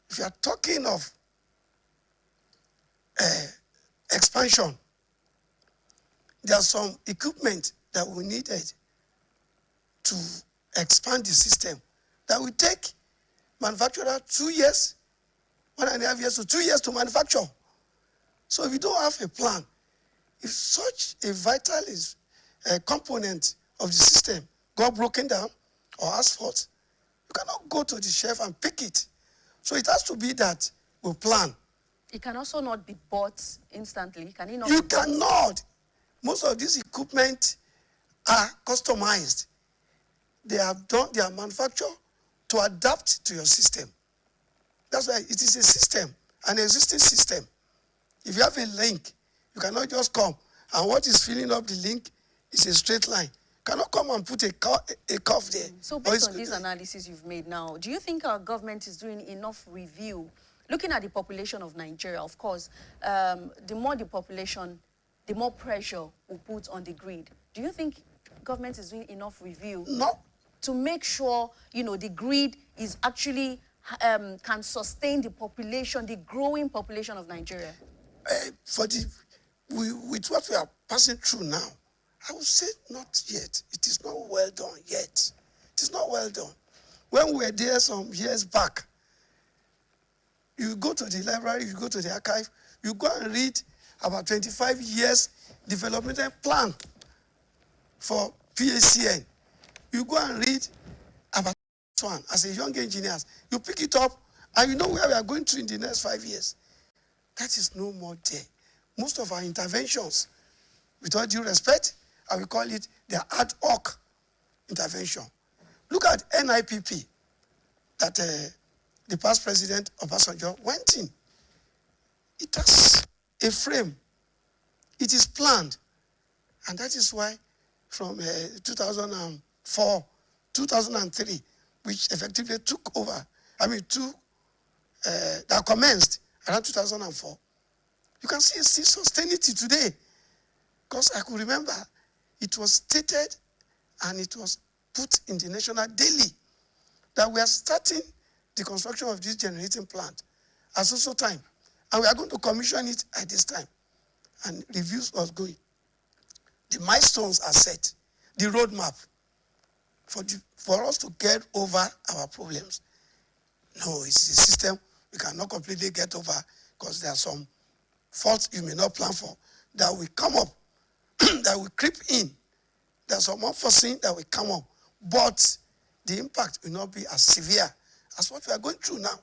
if you are talking of expansion, there are some equipment that we needed to expand the system that will take manufacturer 2 years, 1.5 years to 2 years to manufacture. So if you don't have a plan, if such a vital component of the system got broken down or asphalt, you cannot go to the shelf and pick it. So it has to be that we plan. It can also not be bought instantly. Can it not? You cannot. Most of these equipment are customized. They are manufactured to adapt to your system. That's why it is a system, an existing system. If you have a link, you cannot just come, and what is filling up the link is a straight line. You cannot come and put a curve there. So based on this analysis you've made now, do you think our government is doing enough review? Looking at the population of Nigeria, of course, the more the population, the more pressure will put on the grid. Do you think government is doing enough review to make sure, the grid is actually can sustain the population, the growing population of Nigeria? With what we are passing through now, I would say not yet. It is not well done yet. It is not well done. When we were there some years back, you go to the library, you go to the archive, you go and read about 25 years developmental plan for PACN. You go and read about this one as a young engineer. You pick it up and you know where we are going to in the next 5 years. That is no more there. Most of our interventions, with all due respect, I will call it the ad hoc intervention. Look at NIPP that the past president Obasanjo went in. It has a frame. It is planned. And that is why from 2004, 2003, which effectively took over, that commenced around 2004, you can see sustain it today. Because I could remember it was stated and it was put in the national daily that we are starting the construction of this generating plant at so time. And we are going to commission it at this time. And reviews was going. The milestones are set, the roadmap for us to get over our problems. No, it's a system we cannot completely get over because there are some faults you may not plan for that will come up, that will creep in. There's some unforeseen that will come up. But the impact will not be as severe as what we are going through now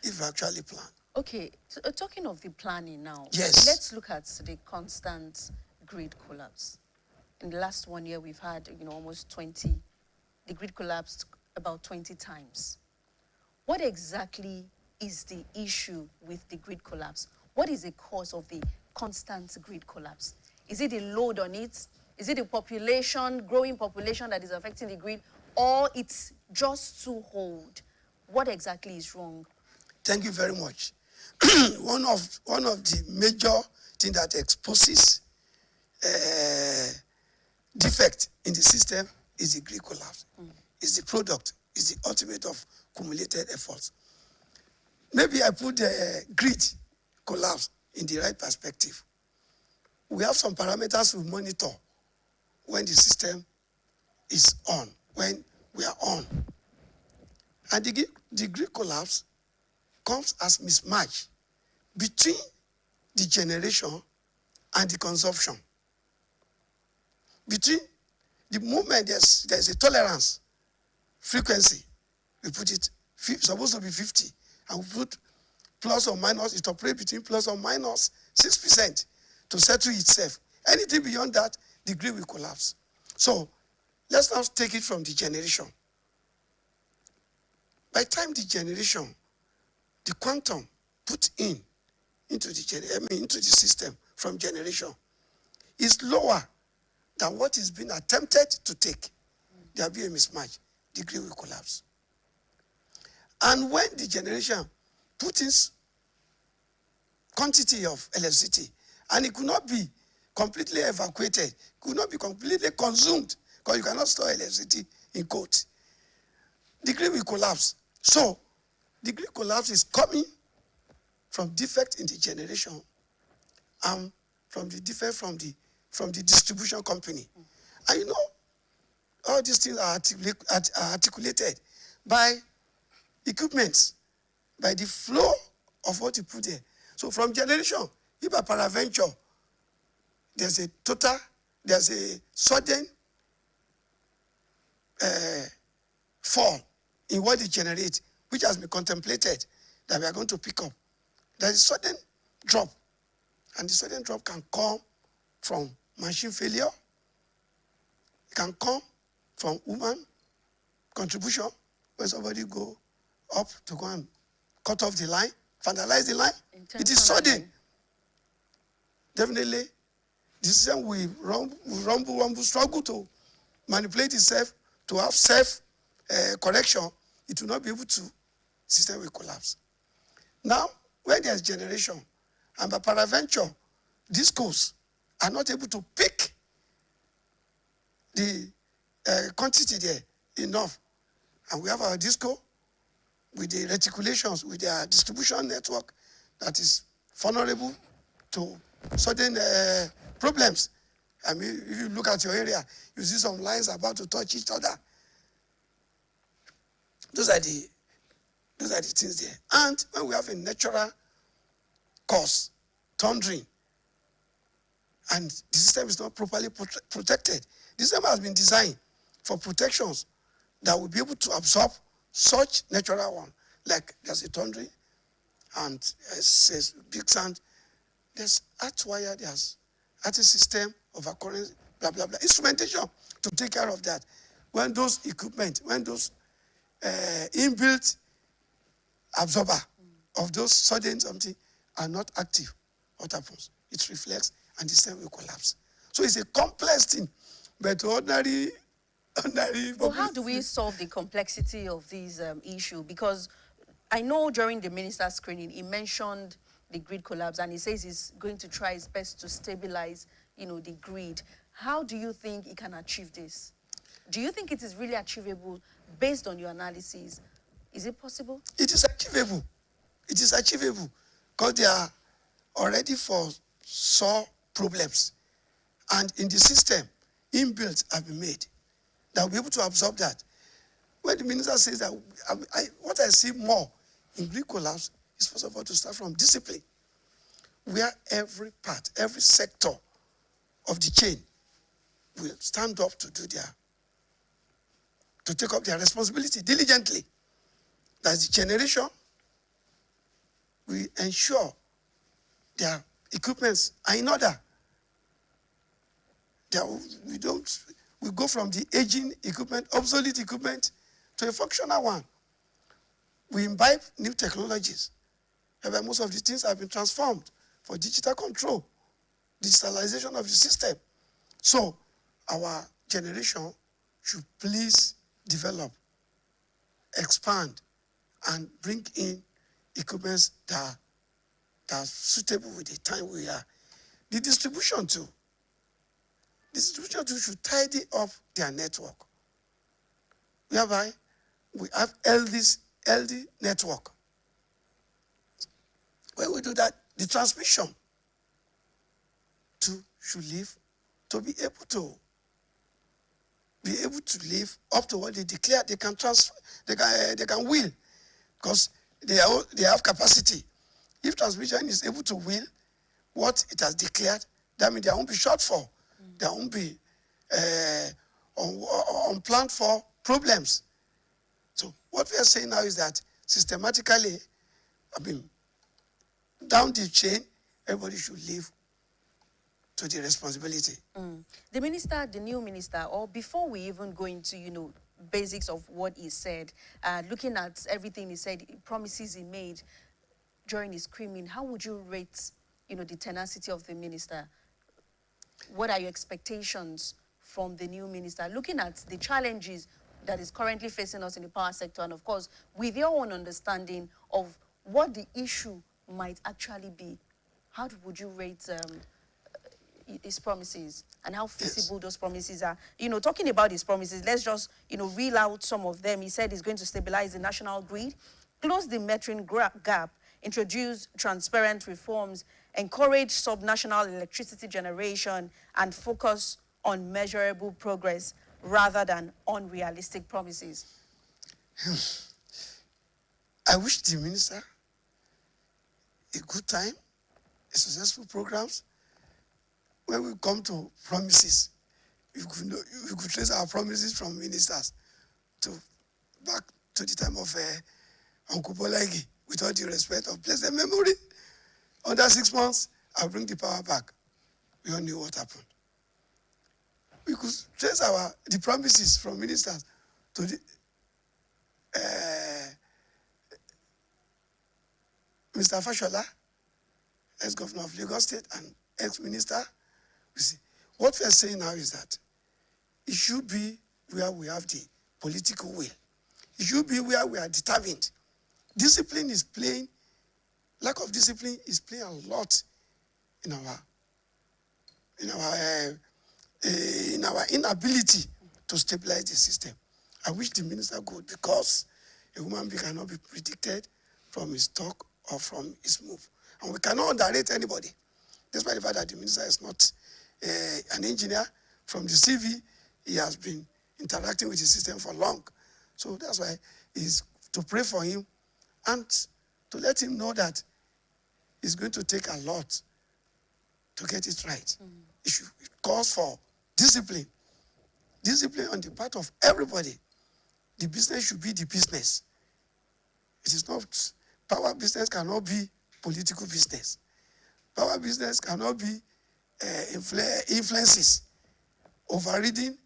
if we actually plan. Okay, so, talking of the planning now, yes, let's look at the constant grid collapse. In the last 1 year, we've had, almost 20, the grid collapsed about 20 times. What exactly is the issue with the grid collapse? What is the cause of the constant grid collapse? Is it the load on it? Is it the population, growing population that is affecting the grid? Or it's just too old? What exactly is wrong? Thank you very much. One of the major things that exposes defect in the system is the grid collapse. It's the product, it's the ultimate of cumulated efforts. Maybe I put the grid collapse in the right perspective. We have some parameters we monitor when the system is on, when we are on. And the grid collapse comes as mismatch between the generation and the consumption. Between the moment there's a tolerance frequency, we put it supposed to be 50, and we put plus or minus, it operates between plus or minus 6% to settle itself. Anything beyond that, the grid will collapse. So let's now take it from the generation. By the time the generation, the quantum put into the system from generation is lower than what is being attempted to take, there will be a mismatch. The grid will collapse. And when the generation put in quantity of electricity, and it could not be completely evacuated, could not be completely consumed, because you cannot store electricity in cold, the grid will collapse. So the grid collapse is coming from defect in the generation and from the defect from the distribution company. And all these things are articulated by equipment, by the flow of what you put there. So from generation, if by paraventure, there's a sudden fall in what it generates, which has been contemplated that we are going to pick up. There's a sudden drop. And the sudden drop can come from machine failure. It can come from human contribution, when somebody go up to go and cut off the line, vandalize the line. It is sudden. Definitely, the system will rumble, struggle to manipulate itself, to have self-correction. It will not be able to, the system will collapse. Now, when there's generation, and by paraventure, discos are not able to pick the quantity there enough. And we have our disco with the reticulations, with their distribution network that is vulnerable to sudden problems. I mean, if you look at your area, you see some lines about to touch each other. Those are the things there. And when we have a natural cause, thundering, and the system is not properly protected, the system has been designed for protections that will be able to absorb such natural one. Like there's a thundering, and it says big sound. There's earth wire, there's earth system of occurrence, blah, blah, blah. Instrumentation to take care of that. When those equipment, when those inbuilt absorber of those sudden something are not active, what happens? It reflects and the system will collapse. So it's a complex thing, but ordinary. Well, how do we solve the complexity of this issue? Because I know during the minister's screening, he mentioned the grid collapse, and he says he's going to try his best to stabilize, the grid. How do you think he can achieve this? Do you think it is really achievable based on your analysis? Is it possible? It is achievable. It is achievable because they are already foresaw problems, and in the system, inbuilt have been made that will be able to absorb that. When the minister says that, what I see more in grid collapse is first of all to start from discipline, where every part, every sector of the chain will stand up to take up their responsibility diligently. That's the generation. We ensure their equipments are in order. We go from the aging equipment, obsolete equipment, to a functional one. We imbibe new technologies. And most of the things have been transformed for digital control, digitalization of the system. So our generation should please develop, expand, and bring in equipments that are suitable with the time we are. The distribution too. The distribution too should tidy up their network, whereby we have LD network. When we do that, the transmission too should live to be able to live up to what they declare. They can transfer, they can will, because they have capacity. If transmission is able to will what it has declared, that means there won't be shortfall. There won't be unplanned for problems. So what we are saying now is that systematically, down the chain, everybody should live to the responsibility. The new minister, or before we even go into, basics of what he said, looking at everything he said, promises he made during his screening, how would you rate, the tenacity of the minister? What are your expectations from the new minister? Looking at the challenges that is currently facing us in the power sector, and of course, with your own understanding of what the issue might actually be, how would you rate his promises and how feasible those promises are? Talking about his promises, let's just, reel out some of them. He said he's going to stabilize the national grid, close the metering gap, introduce transparent reforms, encourage subnational electricity generation, and focus on measurable progress rather than unrealistic promises. I wish the minister a good time, a successful programs. When we come to promises, we could trace our promises from ministers back to the time of Uncle Bolagi, with all due respect of blessed memory. Under 6 months, I'll bring the power back. We all knew what happened. We could trace the promises from ministers to the Mr. Fashola, ex-governor of Lagos State and ex-minister. You see, what we are saying now is that it should be where we have the political will. It should be where we are determined. Discipline is playing, lack of discipline is playing a lot in our inability to stabilize the system. I wish the minister could, because a human being cannot be predicted from his talk or from his move. And we cannot underrate anybody, despite the fact that the minister is not an engineer. From the CV, he has been interacting with the system for long. So that's why is to pray for him and to let him know that it's going to take a lot to get it right. It calls for discipline. Discipline on the part of everybody. The business should be the business. It is not, power business cannot be political business. Power business cannot be influences, overridden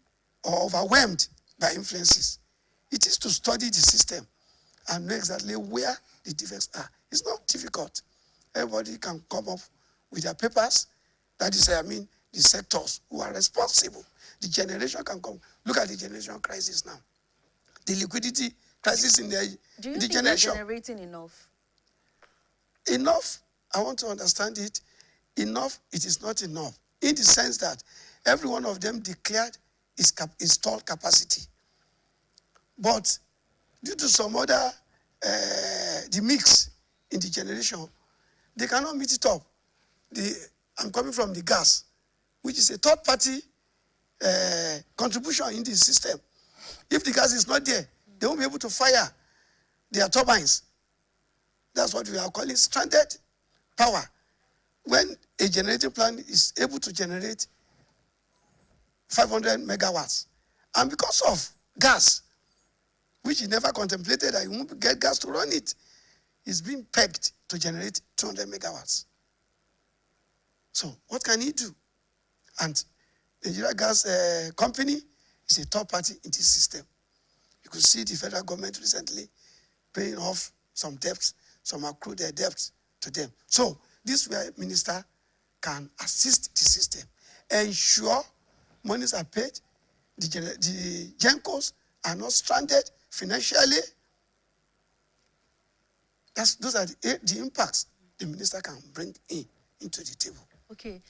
or overwhelmed by influences. It is to study the system and know exactly where the defects are. It's not difficult. Everybody can come up with their papers. That is, the sectors who are responsible. The generation can come. Look at the generation crisis now. The liquidity crisis in the generation. Do you think they're generating enough? Enough, I want to understand it. Enough, it is not enough. In the sense that every one of them declared its installed capacity. But due to some other, the mix in the generation, they cannot meet it up. I'm coming from the gas, which is a third-party contribution in the system. If the gas is not there, they won't be able to fire their turbines. That's what we are calling stranded power. When a generating plant is able to generate 500 megawatts, and because of gas, which he never contemplated that he won't get gas to run it, is being pegged to generate 200 megawatts. So what can he do? And the Nigeria Gas Company is a third party in this system. You could see the federal government recently paying off some debts, some accrued debts to them. So this way, minister can assist the system, ensure monies are paid, the GENCOs are not stranded financially. Those are the impacts the minister can bring into the table. Okay.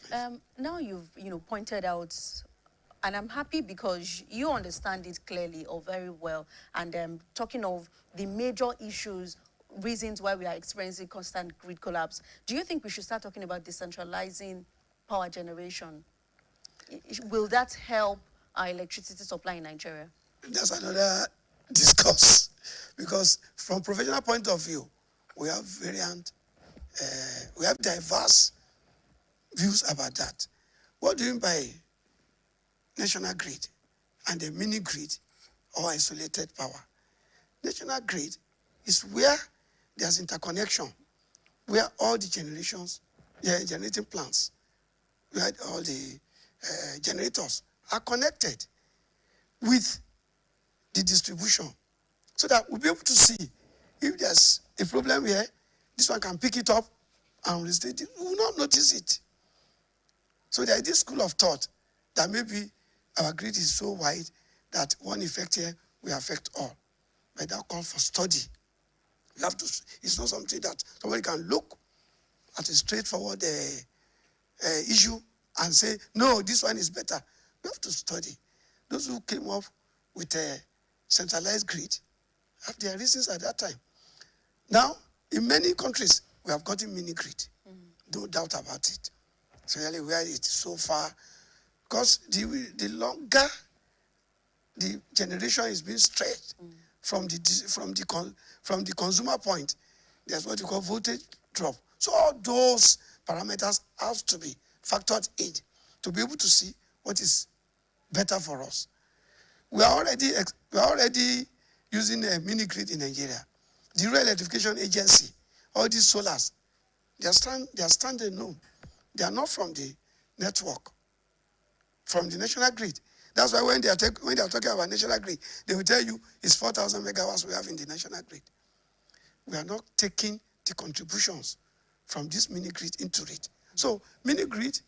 Now you've pointed out, and I'm happy because you understand it clearly or very well. And talking of the major issues, reasons why we are experiencing constant grid collapse, do you think we should start talking about decentralizing power generation? Will that help our electricity supply in Nigeria? That's another discourse, because from professional point of view, we have diverse views about that. What do you mean by national grid and a mini grid or isolated power? National grid is where there's interconnection, where all the generating plants, where all the generators are connected with the distribution, so that we'll be able to see if there's a problem here, this one can pick it up and restate it. We will not notice it. So there is this school of thought that maybe our grid is so wide that one effect here will affect all. But that calls for study. You have to. It's not something that somebody can look at a straightforward issue and say, no, this one is better. We have to study. Those who came up with a centralized grid have their reasons at that time. Now, in many countries, we have gotten mini grid. No doubt about it. So really where it is so far, because the longer the generation is being stretched from the consumer point, there's what you call voltage drop. So all those parameters have to be factored in to be able to see what is better for us. We are already using a mini grid in Nigeria. The Rural Electrification Agency, all these solars, they are standing alone. They are not from the network, from the national grid. That's why when they are talking about national grid, they will tell you it's 4,000 megawatts we have in the national grid. We are not taking the contributions from this mini grid into it. So mini grid,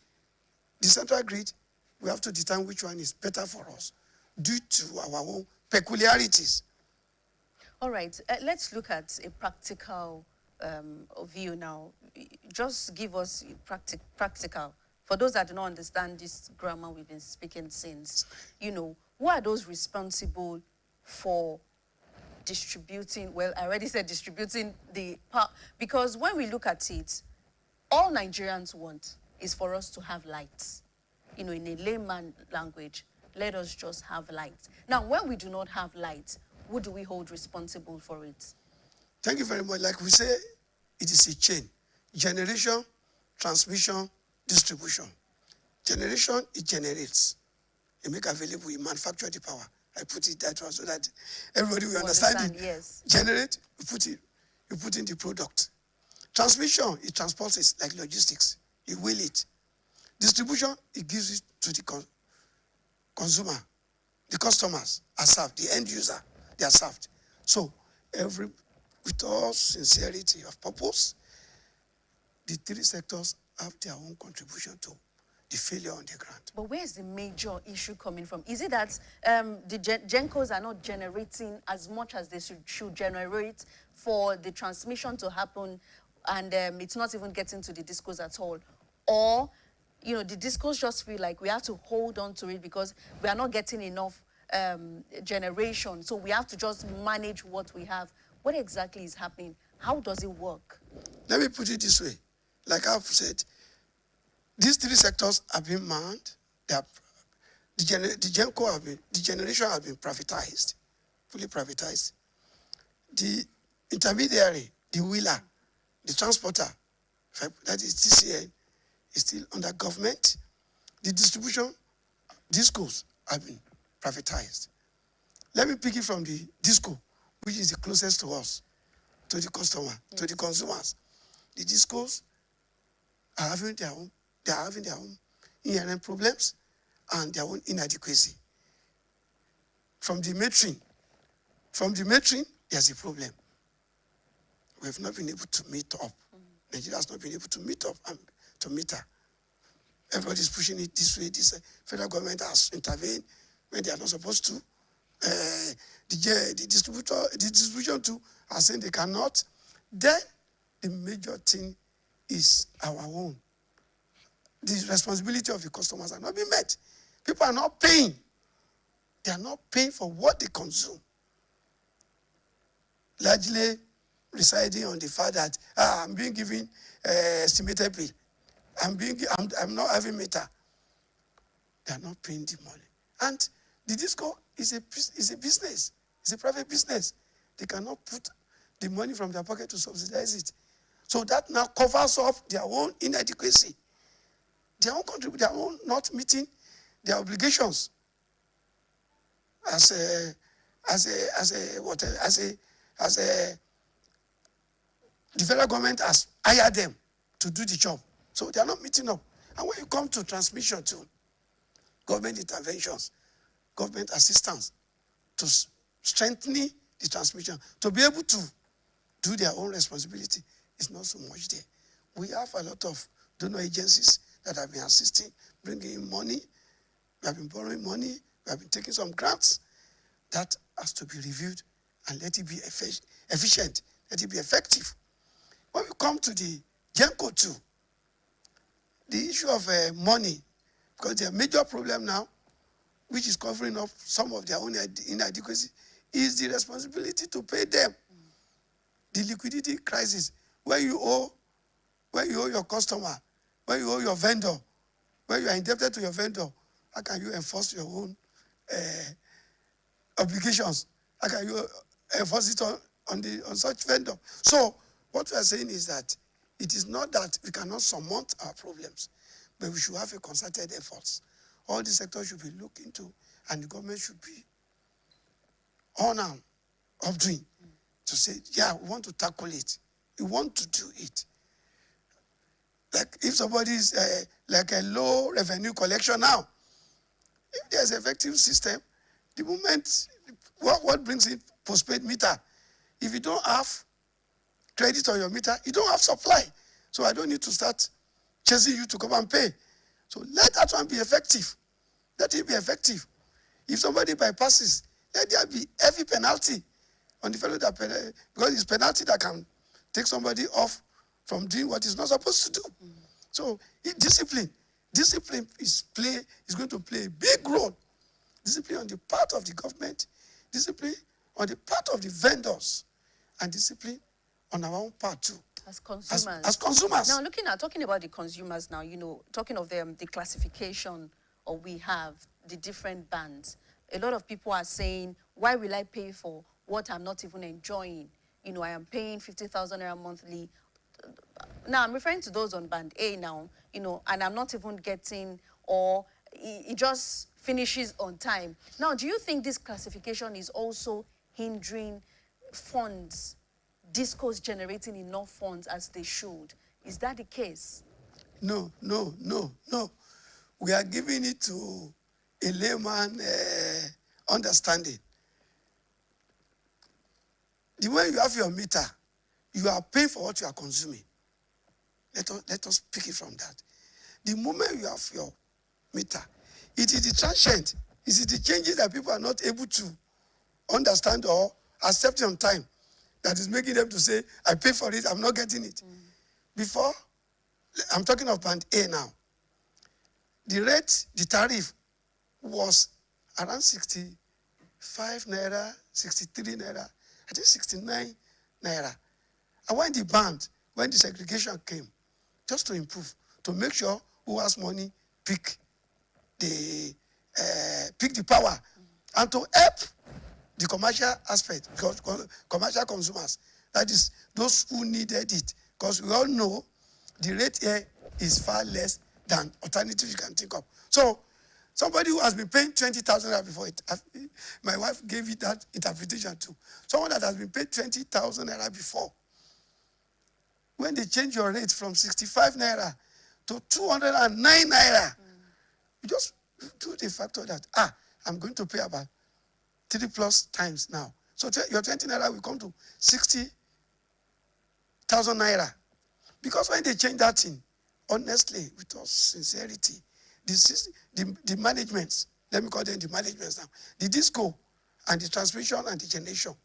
the central grid, we have to determine which one is better for us due to our own peculiarities. All right, let's look at a practical view now. Just give us practical. For those that do not understand this grammar we've been speaking since, who are those responsible for distributing, well, I already said distributing the power, because when we look at it, all Nigerians want is for us to have lights. In a layman language, let us just have light. Now, when we do not have light, who do we hold responsible for it? Thank you very much. Like we say, it is a chain. Generation, transmission, distribution. Generation, it generates. You make available, you manufacture the power. I put it that way so that everybody will understand it. Yes. Generate, you put in the product. Transmission, it transports it like logistics. You wheel it. Distribution, it gives it to the consumer. The customers are served. The end user, they are served. So, with all sincerity of purpose, the three sectors have their own contribution to the failure on the ground. But where is the major issue coming from? Is it that the GENCOs are not generating as much as they should generate for the transmission to happen, and it's not even getting to the discos at all? Or, you know, the discos just feel like we have to hold on to it because we are not getting enough generation, so we have to just manage what we have. What exactly is happening? How does it work? Let me put it this way. Like I've said, these three sectors have been manned. The generation has been privatized, fully privatized. The intermediary, the wheeler, the transporter, that is TCN, is still under government. The distribution, discos have been privatized. Let me pick it from the disco, which is the closest to us, to the customer, to the consumers. The discos are having their own, inherent problems and their own inadequacy. From the metering, there's a problem. We have not been able to meet up. Nigeria has not been able to meet up and to meter. Everybody's pushing it this way. This federal government has intervened when they are not supposed to. The distribution too are saying they cannot. Then the major thing is our own. The responsibility of the customers are not being met. People are not paying. They are not paying for what they consume. Largely residing on the fact that I'm being given estimated bill. I'm not having meter. They are not paying the money. And the disco is a business. It's a private business. They cannot put the money from their pocket to subsidize it. So that now covers up their own inadequacy. Their own not meeting their obligations the federal government has hired them to do the job. So they are not meeting up. And when you come to transmission too, government interventions, government assistance to strengthening the transmission, to be able to do their own responsibility is not so much there. We have a lot of donor agencies that have been assisting, bringing in money. We have been borrowing money. We have been taking some grants. That has to be reviewed and let it be efficient, let it be effective. When we come to the GENCO too, the issue of money, because their major problem now, which is covering up some of their own inadequacy, is the responsibility to pay them. The liquidity crisis, where you owe your customer, where you owe your vendor, where you are indebted to your vendor, how can you enforce your own obligations? How can you enforce it on such vendor? So what we are saying is that it is not that we cannot surmount our problems, but we should have a concerted efforts. All the sectors should be looked into, and the government should be on and up doing to say, yeah, we want to tackle it. We want to do it. Like if somebody is like a low revenue collection now, if there's an effective system, the moment, what brings in postpaid meter? If you don't have credit on your meter, you don't have supply. So I don't need to start chasing you to come and pay. So let that one be effective. Let it be effective. If somebody bypasses, let there be heavy penalty on the fellow that because it's penalty that can take somebody off from doing what he's not supposed to do. So discipline is going to play a big role. Discipline on the part of the government, discipline on the part of the vendors, and discipline on our own part too. As consumers. As consumers. Now, talking about the consumers now, talking of the classification, or we have the different bands. A lot of people are saying, why will I pay for what I'm not even enjoying. You know, I am paying 50,000 naira monthly. Now, I'm referring to those on band A now, you know, and I'm not even getting, or it just finishes on time. Now, do you think this classification is also hindering funds, discos generating enough funds as they should? Is that the case? No. We are giving it to a layman understanding. The way you have your meter, you are paying for what you are consuming. Let us pick it from that. The moment you have your meter, it is the transient, it is the changes that people are not able to understand or accept on time that is making them to say, I pay for it, I'm not getting it. Before, I'm talking of band A now. The rate, the tariff was around 65 naira, 63 naira, I think 69 naira. And when the segregation came, just to improve, to make sure who has money pick the power, and to help the commercial aspect, commercial consumers, that is those who needed it, because we all know the rate here is far less than alternatives you can think of. So somebody who has been paying 20,000 naira before, my wife gave it that interpretation too. Someone that has been paid 20,000 naira before, when they change your rate from 65 naira to 209 naira, you just do the factor that, I'm going to pay about 3+ times now. So your 20 naira will come to 60,000 naira. Because when they change that thing, honestly, with all sincerity, the management, let me call them the management now, the disco and the transmission and the generation,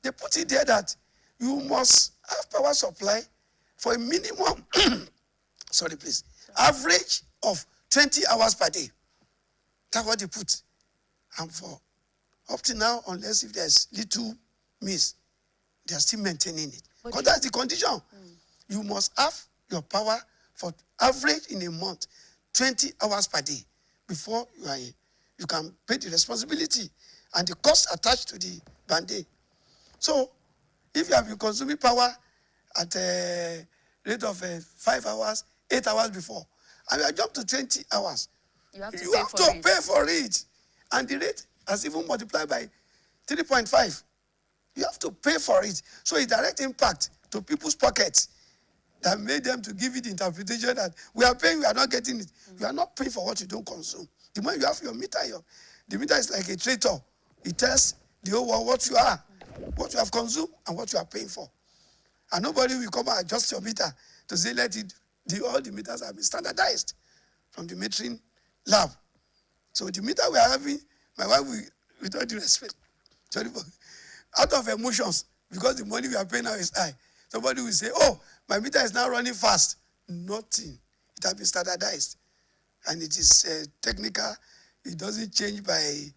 they put it there that you must have power supply for a minimum, average of 20 hours per day. That's what they put. And for up to now, unless if there's little miss, they are still maintaining it. Because that's the condition. You must have your power for average in a month, 20 hours per day, before you can pay the responsibility and the cost attached to the band A. So, if you have been consuming power at a rate of 5 hours, 8 hours before, and you have jumped to 20 hours, you have to pay for it. And the rate has even multiplied by 3.5. You have to pay for it. So a direct impact to people's pockets that made them to give it the interpretation that we are paying, we are not getting it. You are not paying for what you don't consume. The moment you have your meter, the meter is like a traitor. It tells the whole world what you are, what you have consumed, and what you are paying for. And nobody will come and adjust your meter to say, all the meters have been standardized from the metering lab. So the meter we are having, my wife, with all due respect, out of emotions, because the money we are paying now is high, somebody will say, my meter is now running fast. Nothing. It has been standardized. And it is technical. It doesn't change by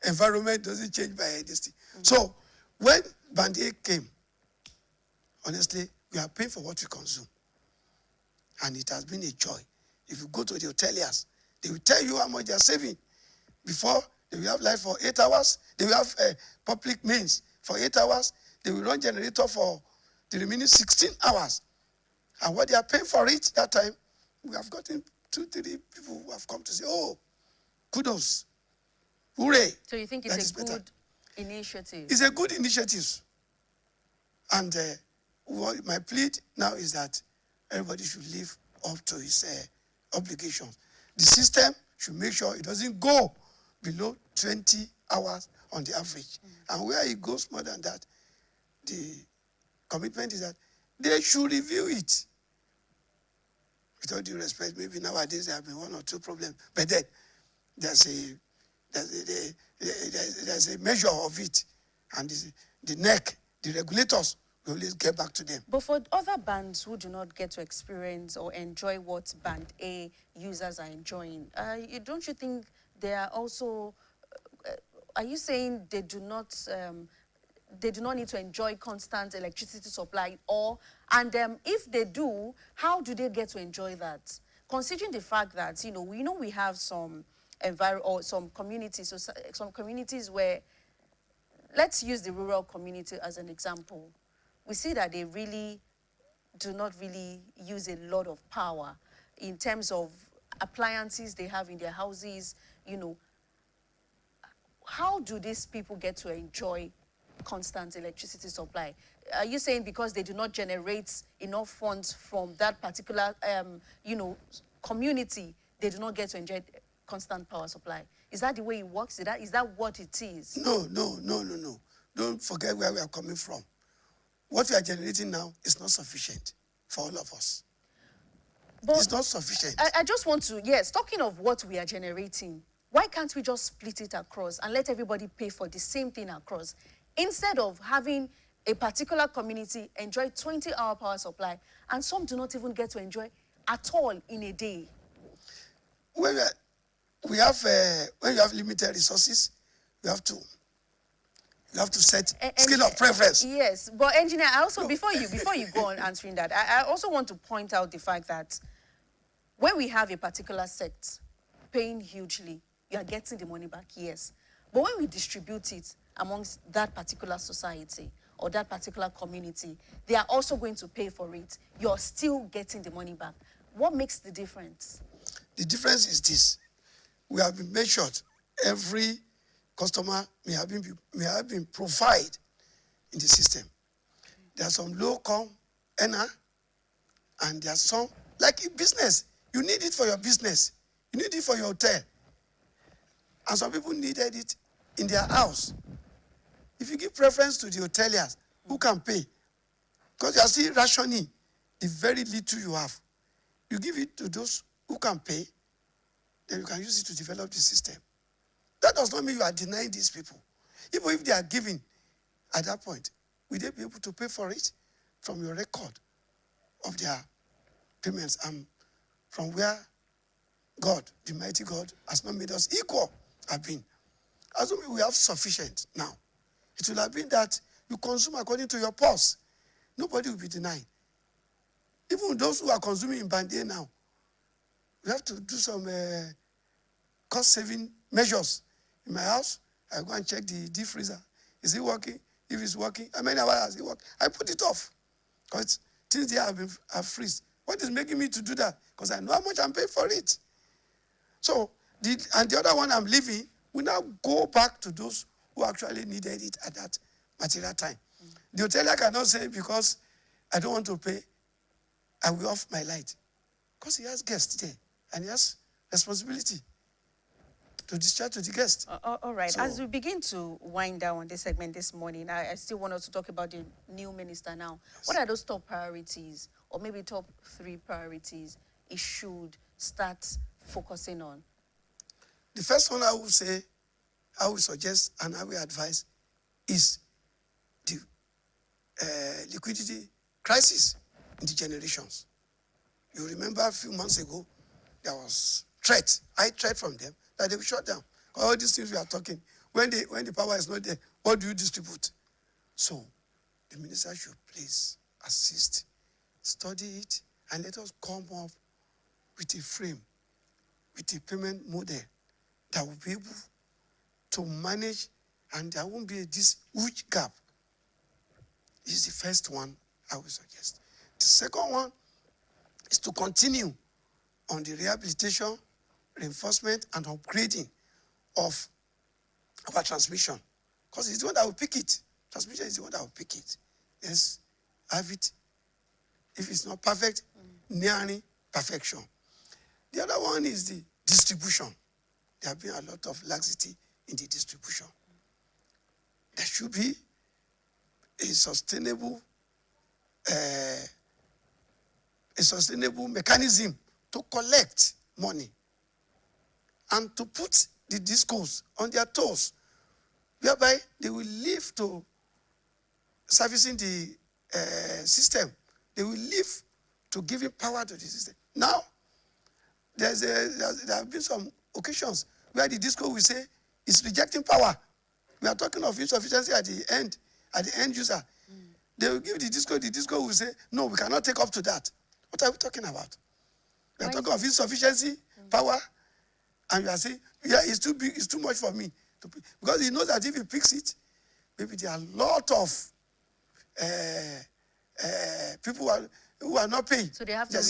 environment, doesn't change by this thing. So when Band A came, honestly, we are paying for what we consume. And it has been a joy. If you go to the hoteliers, they will tell you how much they are saving. Before, they will have light for 8 hours. They will have public means for 8 hours. They will run generator for the remaining 16 hours. And what they are paying for it that time, we have gotten 2-3 people who have come to say, kudos, hooray. So you think it's a good initiative? It's a good initiative. And my plea now is that everybody should live up to his obligations. The system should make sure it doesn't go below 20 hours on the average. And where it goes more than that, the commitment is that they should review it. With all due respect, maybe nowadays there have been 1 or 2 problems, but then there's a measure of it, and the NEC, the regulators, will always get back to them. But for other bands who do not get to experience or enjoy what Band A users are enjoying, don't you think they are also? Are you saying they do not need to enjoy constant electricity supply, and if they do, how do they get to enjoy that? Considering the fact that we have some some communities where let's use the rural community as an example. We see that they really do not really use a lot of power in terms of appliances they have in their houses, you know. How do these people get to enjoy constant electricity supply? Are you saying because they do not generate enough funds from that particular, you know, community, they do not get to enjoy constant power supply? Is that the way it works? Is that what it is? No. Don't forget where we are coming from. What we are generating now is not sufficient for all of us. But it's not sufficient. I just want to, yes, talking of what we are generating, why can't we just split it across and let everybody pay for the same thing across? Instead of having a particular community enjoy 20-hour power supply and some do not even get to enjoy at all in a day. When you have limited resources, you have to set scale of preference. Yes, but engineer, I also, before you go on answering that, I also want to point out the fact that when we have a particular sect paying hugely, you are getting the money back, yes. But when we distribute it amongst that particular society or that particular community, they are also going to pay for it. You're still getting the money back. What makes the difference? The difference is this. We have been measured. Every customer may have been provided in the system. There are some low-income earner, and there are some, like in business, you need it for your business. You need it for your hotel. And some people needed it in their house. If you give preference to the hoteliers who can pay, because you are still rationing the very little you have, you give it to those who can pay, then you can use it to develop the system. That does not mean you are denying these people. Even if they are giving at that point, will they be able to pay for it from your record of their payments and from where God, the mighty God, has not made us equal, have been. Assuming we have sufficient now, it will have been that you consume according to your purse. Nobody will be denying. Even those who are consuming in Band-Aid now, we have to do some cost-saving measures. In my house, I go and check the deep freezer. Is it working? If it's working, how many hours has it worked? I put it off. Because things there have freezed. What is making me to do that? Because I know how much I'm paying for it. So, the other one I'm leaving, we now go back to those who actually needed it at that material time. The hotelier cannot say, because I don't want to pay, I will off my light. Because he has guests there, and he has responsibility to discharge to the guest. All right. So, as we begin to wind down on this segment this morning, I still want us to talk about the new minister now. Yes. What are those top priorities, or maybe top 3 priorities he should start focusing on? The first one I would say, I would suggest, and I will advise, is the liquidity crisis in the generations. You remember a few months ago, there was high threat from them, that they will shut down. All these things we are talking, when the power is not there, what do you distribute? So, the minister should please assist, study it, and let us come up with a frame, with a payment model that will be able to manage, and there won't be this huge gap. This is the first one I will suggest. The second one is to continue on the rehabilitation, reinforcement, and upgrading of our transmission. Because it's the one that will pick it. Transmission is the one that will pick it. Yes, have it. If it's not perfect, nearing perfection. The other one is the distribution. There have been a lot of laxity in the distribution. There should be a sustainable mechanism to collect money and to put the discos on their toes, whereby they will live to servicing the system. They will live to giving power to the system. Now, there have been some occasions where the disco will say it's rejecting power. We are talking of insufficiency at the end user. They will give the disco will say, no, we cannot take up to that. What are we talking about? We are talking of insufficiency, power, and you are saying, yeah, it's too big, it's too much for me. Because he knows that if he picks it, maybe there are a lot of people who are not paying. So they have to Just